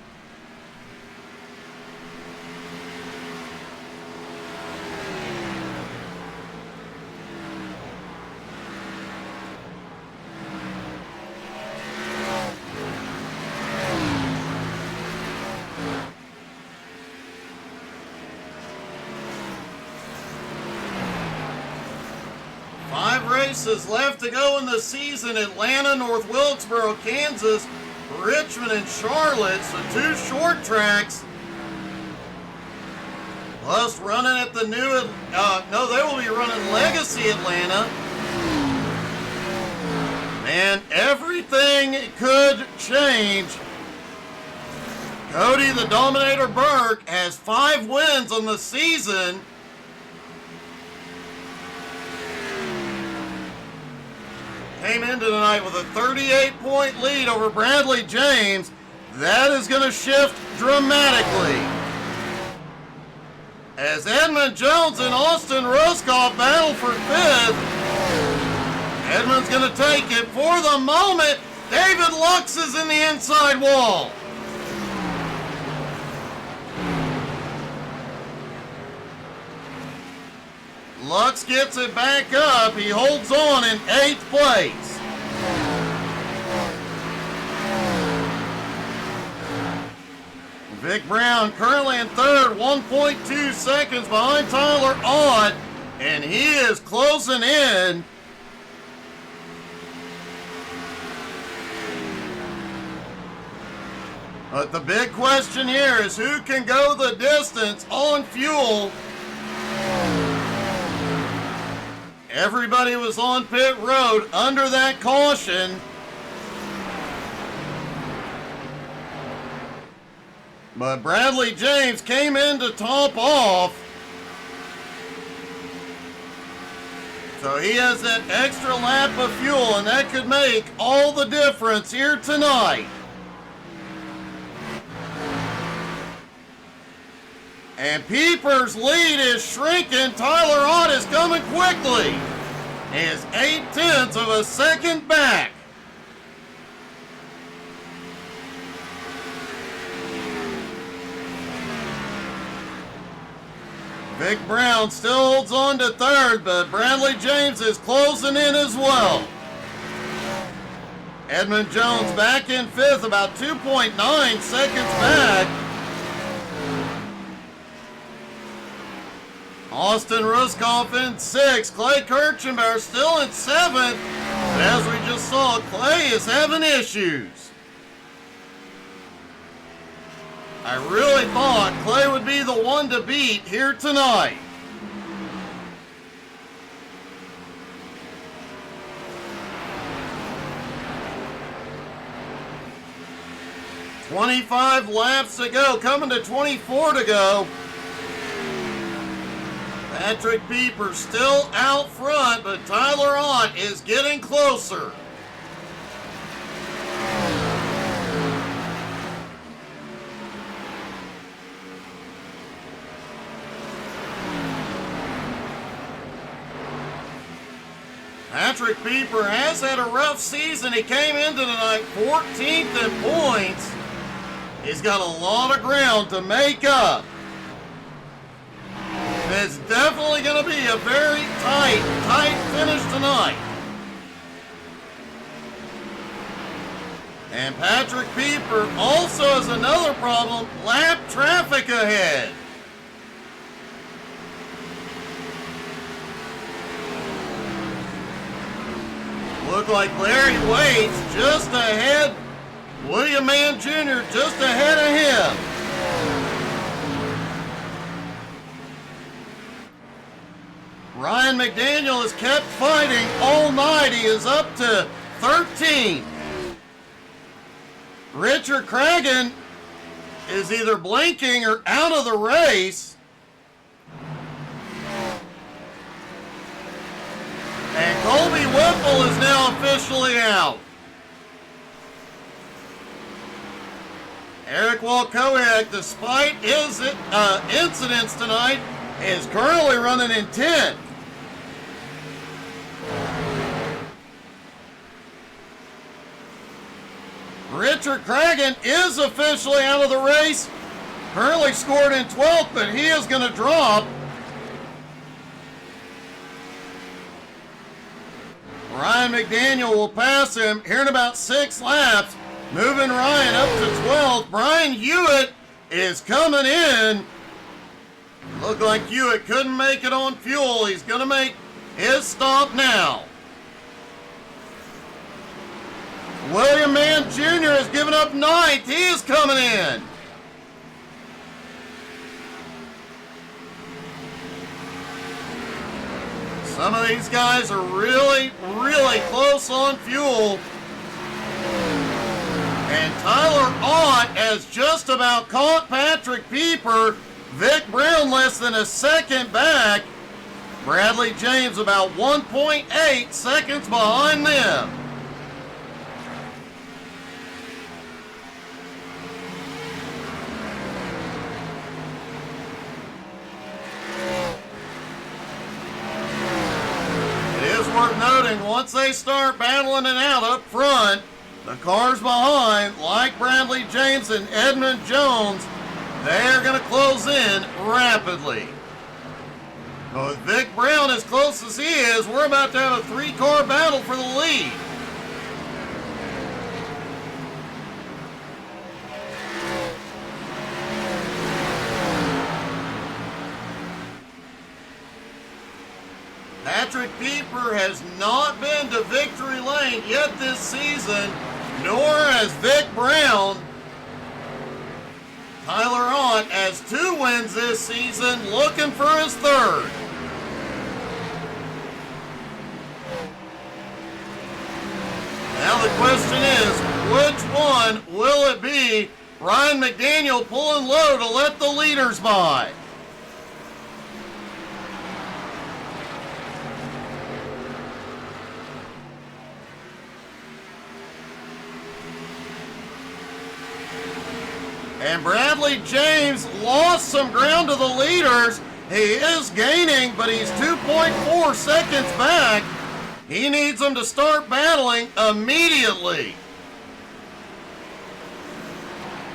Races left to go in the season: Atlanta, North Wilkesboro, Kansas, Richmond, and Charlotte. So 2 short tracks. Plus running at the new, no, they will be running Legacy Atlanta. Man, everything could change. Cody the Dominator Burke has 5 wins on the season. Came into tonight with a 38-point lead over Bradley James. That is going to shift dramatically, as Edmund Jones and Austin Ruskoff battle for 5th. Edmund's going to take it for the moment. David Lux is in the inside wall. Lux gets it back up. He holds on in 8th place. Vic Brown currently in 3rd, 1.2 seconds behind Tyler Ott, and he is closing in. But the big question here is who can go the distance on fuel. Everybody was on pit road under that caution. But Bradley James came in to top off. So he has that extra lap of fuel, and that could make all the difference here tonight. And Pieper's lead is shrinking. Tyler Ott is coming quickly. He is 0.8 of a second back. Vic Brown still holds on to 3rd, but Bradley James is closing in as well. Edmund Jones back in 5th, about 2.9 seconds back. Austin Ruskoff in 6th. Clay Kirchenbauer still in 7th. But as we just saw, Clay is having issues. I really thought Clay would be the one to beat here tonight. "25 laps to go, coming to 24 to go. Patrick Pieper still out front, but Tyler Ott is getting closer. Patrick Pieper has had a rough season. He came into tonight 14th in points. He's got a lot of ground to make up. It's definitely going to be a very tight finish tonight. And Patrick Pieper also has another problem: lap traffic ahead. Look like Larry Waits just ahead. William Mann Jr. just ahead of him. Ryan McDaniel has kept fighting all night. He is up to 13th. Richard Cragen is either blinking or out of the race. And Colby Whipple is now officially out. Eric Walkowiak, despite his incidents tonight, is currently running in 10th. Richard Cragen is officially out of the race. Currently scored in 12th, but he is going to drop. Ryan McDaniel will pass him here in about 6 laps. Moving Ryan up to 12th. Brian Hewitt is coming in. Looked like Hewitt couldn't make it on fuel. He's going to make his stop now. William Mann Jr. has given up 9th. He is coming in. Some of these guys are really, really close on fuel. And Tyler Ott has just about caught Patrick Pieper. Vic Brown less than a second back. Bradley James about 1.8 seconds behind them. It is worth noting, once they start battling it out up front, the cars behind, like Bradley James and Edmund Jones, they're going to close in rapidly. But with Vic Brown as close as he is, we're about to have a 3-car battle for the lead. Patrick Pieper has not been to victory lane yet this season, nor has Vic Brown. Tyler Ott has 2 wins this season, looking for his 3rd. Now the question is, which one will it be? Ryan McDaniel pulling low to let the leaders by. And Bradley James lost some ground to the leaders. He is gaining, but he's 2.4 seconds back. He needs them to start battling immediately.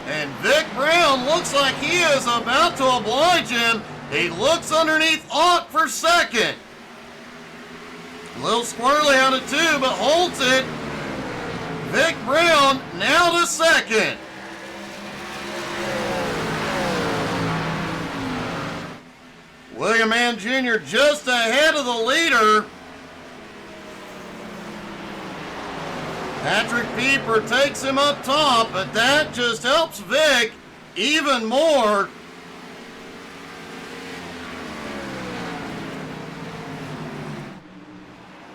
And Vic Brown looks like he is about to oblige him. He looks underneath Ott for second. A little squirrely out of 2, but holds it. Vic Brown now to second. William Mann Jr. just ahead of the leader. Patrick Pieper takes him up top, but that just helps Vic even more.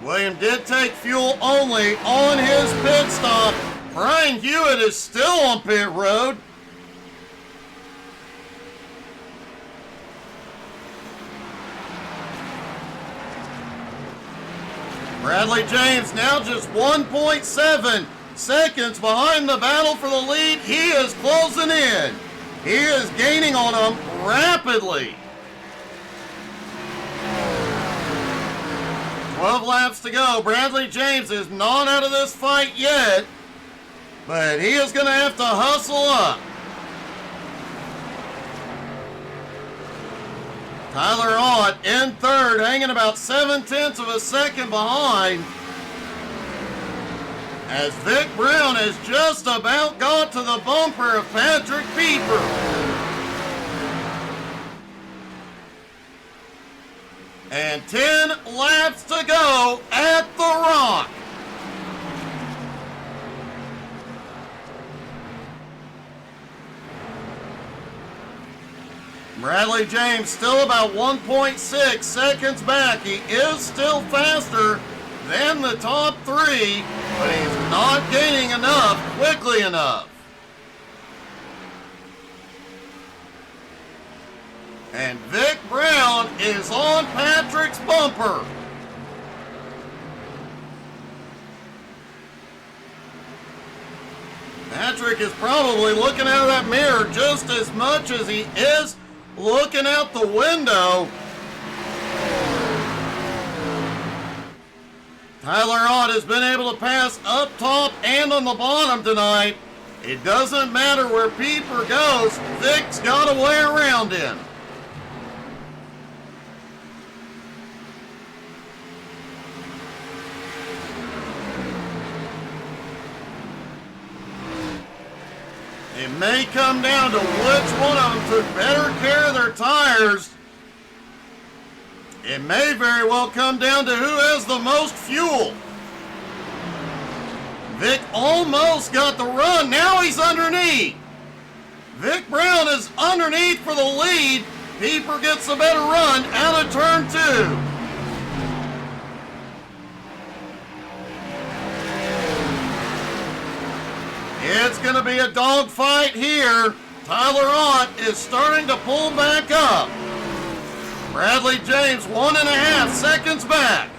William did take fuel only on his pit stop. Brian Hewitt is still on pit road. Bradley James now just 1.7 seconds behind the battle for the lead. He is closing in. He is gaining on them rapidly. 12 laps to go. Bradley James is not out of this fight yet, but he is going to have to hustle up. Tyler Ott in 3rd, hanging about 0.7 of a second behind. As Vic Brown has just about got to the bumper of Patrick Pieper. And 10 laps to go at the Rock. Bradley James still about 1.6 seconds back. He is still faster than the top 3, but he's not gaining enough quickly enough. And Vic Brown is on Patrick's bumper. Patrick is probably looking out of that mirror just as much as he is looking out the window. Tyler Ott has been able to pass up top and on the bottom tonight. It doesn't matter where Pieper goes, Vic's got a way around him. It may come down to which one of them took better care of their tires. It may very well come down to who has the most fuel. Vic almost got the run. Now he's underneath. Vic Brown is underneath for the lead. Pieper gets a better run out of turn 2. It's going to be a dogfight here. Tyler Ott is starting to pull back up. Bradley James 1.5 seconds back.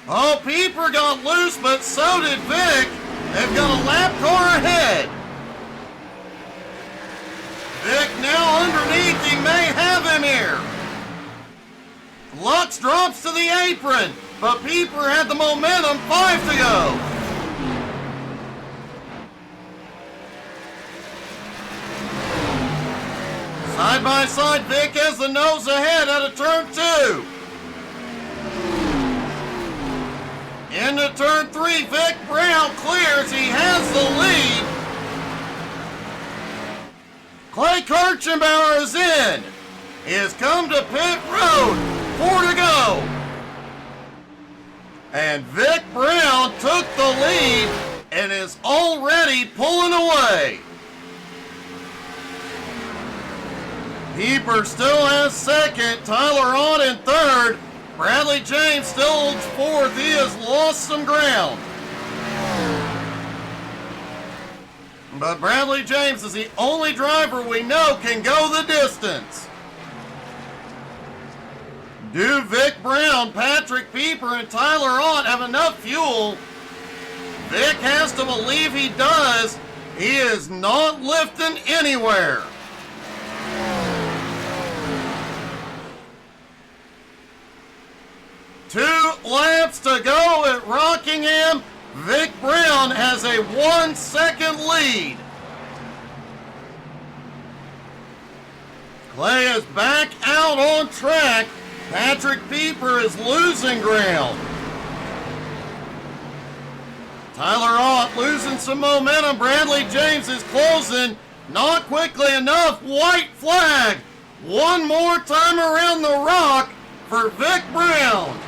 Oh, Pieper got loose, but so did Vic. They've got a lap car ahead. Vic now underneath. He may have him here. Lux drops to the apron, but Pieper had the momentum. 5 to go. Side by side, Vic has the nose ahead out of turn 2. Into turn 3, Vic Brown clears. He has the lead. Clay Kirchenbauer is in. He has come to pit road. 4 to go. And Vic Brown took the lead and is already pulling away. Pieper still has second. Tyler Ott in third. Bradley James still holds fourth. He has lost some ground. But Bradley James is the only driver we know can go the distance. Do Vic Brown, Patrick Pieper, and Tyler Ott have enough fuel? Vic has to believe he does. He is not lifting anywhere. Two laps to go at Rockingham. Vic Brown has a 1 second lead. Clay is back out on track. Patrick Pieper is losing ground. Tyler Ott losing some momentum. Bradley James is closing. Not quickly enough. White flag. One more time around the rock for Vic Brown.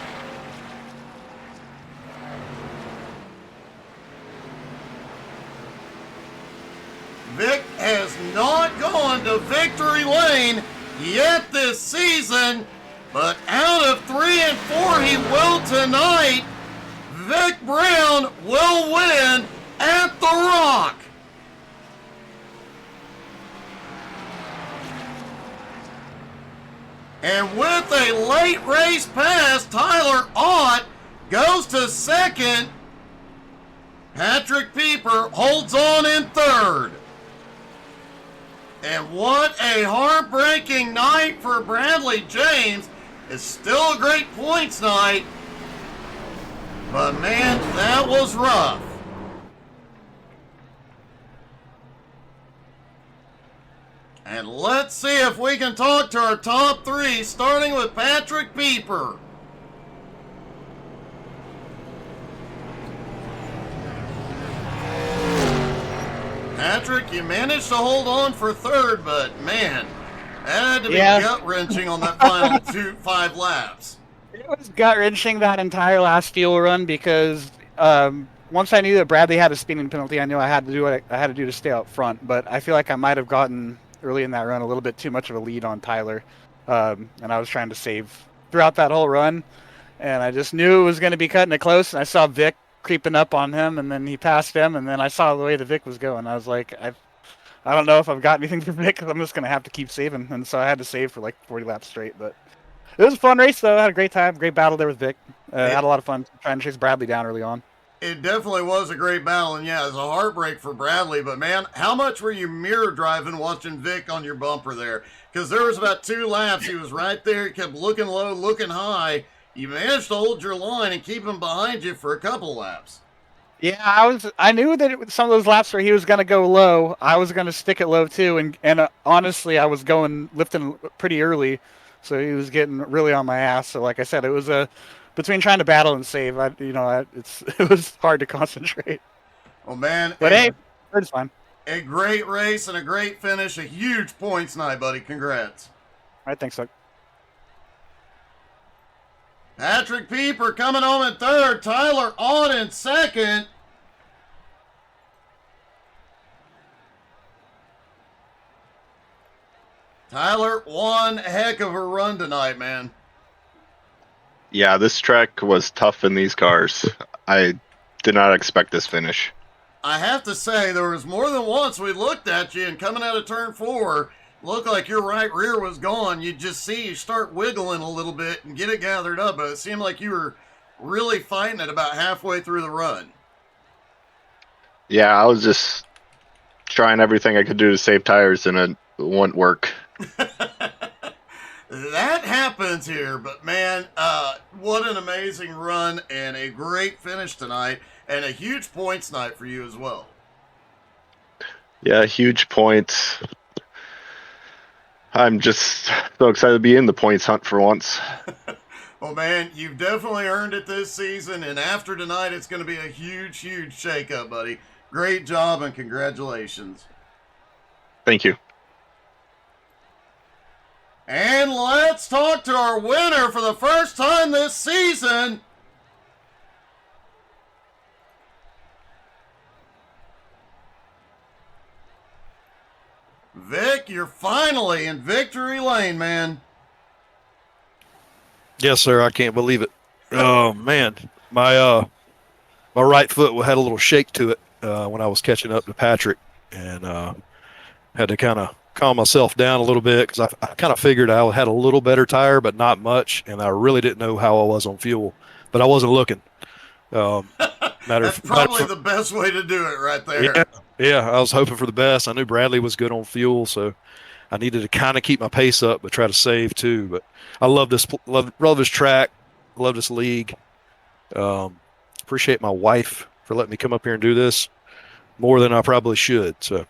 Vic has not gone to victory lane yet this season, but out of 3 and 4 he will tonight. Vic Brown will win at the Rock. And with a late race pass, Tyler Ott goes to second. Patrick Pieper holds on in third. And what a heartbreaking night for Bradley James. It's still a great points night. But man, that was rough. And let's see if we can talk to our top 3, starting with Patrick Pieper. Patrick, you managed to hold on for third, but man, that had to be gut-wrenching on that final 5 laps. It was gut-wrenching that entire last fuel run because once I knew that Bradley had a speeding penalty, I knew I had to do what I had to do to stay out front. But I feel like I might have gotten early in that run a little bit too much of a lead on Tyler, and I was trying to save throughout that whole run, and I just knew it was going to be cutting it close. And I saw Vic creeping up on him, and then he passed him, and then I saw the way the Vic was going. I was like, I don't know if I've got anything for Vic because I'm just gonna have to keep saving, and so I had to save for like 40 laps straight. But it was a fun race though. I had a great time, great battle there with Vic. Had a lot of fun trying to chase Bradley down early on. It definitely was a great battle, and yeah, it was a heartbreak for Bradley. But man, how much were you mirror driving watching Vic on your bumper there? Because there was about 2 laps, he was right there. He kept looking low, looking high. You managed to hold your line and keep him behind you for a couple laps. Yeah, I knew that some of those laps where he was gonna go low, I was gonna stick it low too, and honestly, I was lifting pretty early, so he was getting really on my ass. So like I said, it was between trying to battle and save. It was hard to concentrate. Oh man, But hey, it's fine. A great race and a great finish, a huge points night, buddy. Congrats. All right, thanks, Doug. Patrick Pieper coming home in third. Tyler on in second. Tyler, one heck of a run tonight, man. Yeah, this track was tough in these cars. I did not expect this finish. I have to say, there was more than once we looked at you and coming out of turn 4, looked like your right rear was gone. You just see you start wiggling a little bit and get it gathered up, but it seemed like you were really fighting it about halfway through the run. Yeah, I was just trying everything I could do to save tires, and it wouldn't work. That happens here, but man, what an amazing run and a great finish tonight, and a huge points night for you as well. Yeah, huge points. I'm just so excited to be in the points hunt for once. Well, man, you've definitely earned it this season, and after tonight, it's going to be a huge, huge shakeup, buddy. Great job, and congratulations. Thank you. And let's talk to our winner for the first time this season. Vic, you're finally in victory lane, man. Yes, sir. I can't believe it. Oh man, my right foot had a little shake to it when I was catching up to Patrick, and had to kind of calm myself down a little bit because I kind of figured I had a little better tire, but not much, and I really didn't know how I was on fuel, but I wasn't looking. That's probably the best way to do it right there. Yeah, I was hoping for the best. I knew Bradley was good on fuel, so I needed to kind of keep my pace up, but try to save too. But I love this track, love this league. Appreciate my wife for letting me come up here and do this more than I probably should. So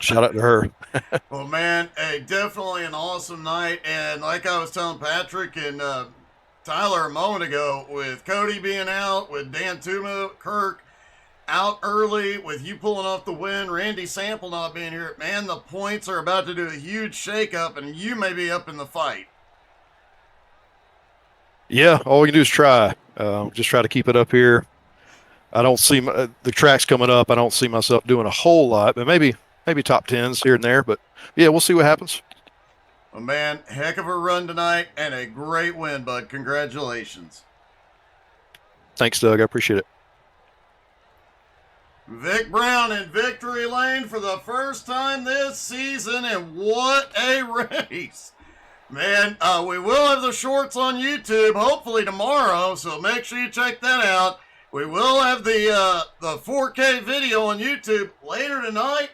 shout out to her. Well, man, hey, definitely an awesome night. And like I was telling Patrick and Tyler a moment ago, with Cody being out, with Dan Tuma, Kirk out early, with you pulling off the win, Randy Sample not being here, man, the points are about to do a huge shakeup, and you may be up in the fight. Yeah, all we can do is try. Just try to keep it up here. I don't see the tracks coming up. I don't see myself doing a whole lot, but maybe top 10s here and there. But yeah, we'll see what happens. Well, man, heck of a run tonight and a great win, bud. Congratulations. Thanks, Doug. I appreciate it. Vic Brown in victory lane for the first time this season, and what a race. Man, we will have the shorts on YouTube hopefully tomorrow, so make sure you check that out. We will have the 4K video on YouTube later tonight.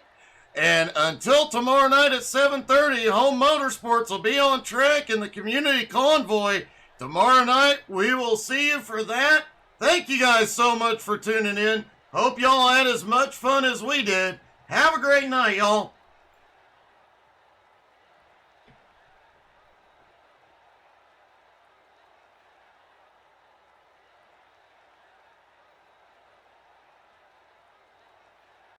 And until tomorrow night at 7:30, Home Motorsports will be on track in the community convoy. Tomorrow night, we will see you for that. Thank you guys so much for tuning in. Hope y'all had as much fun as we did. Have a great night, y'all.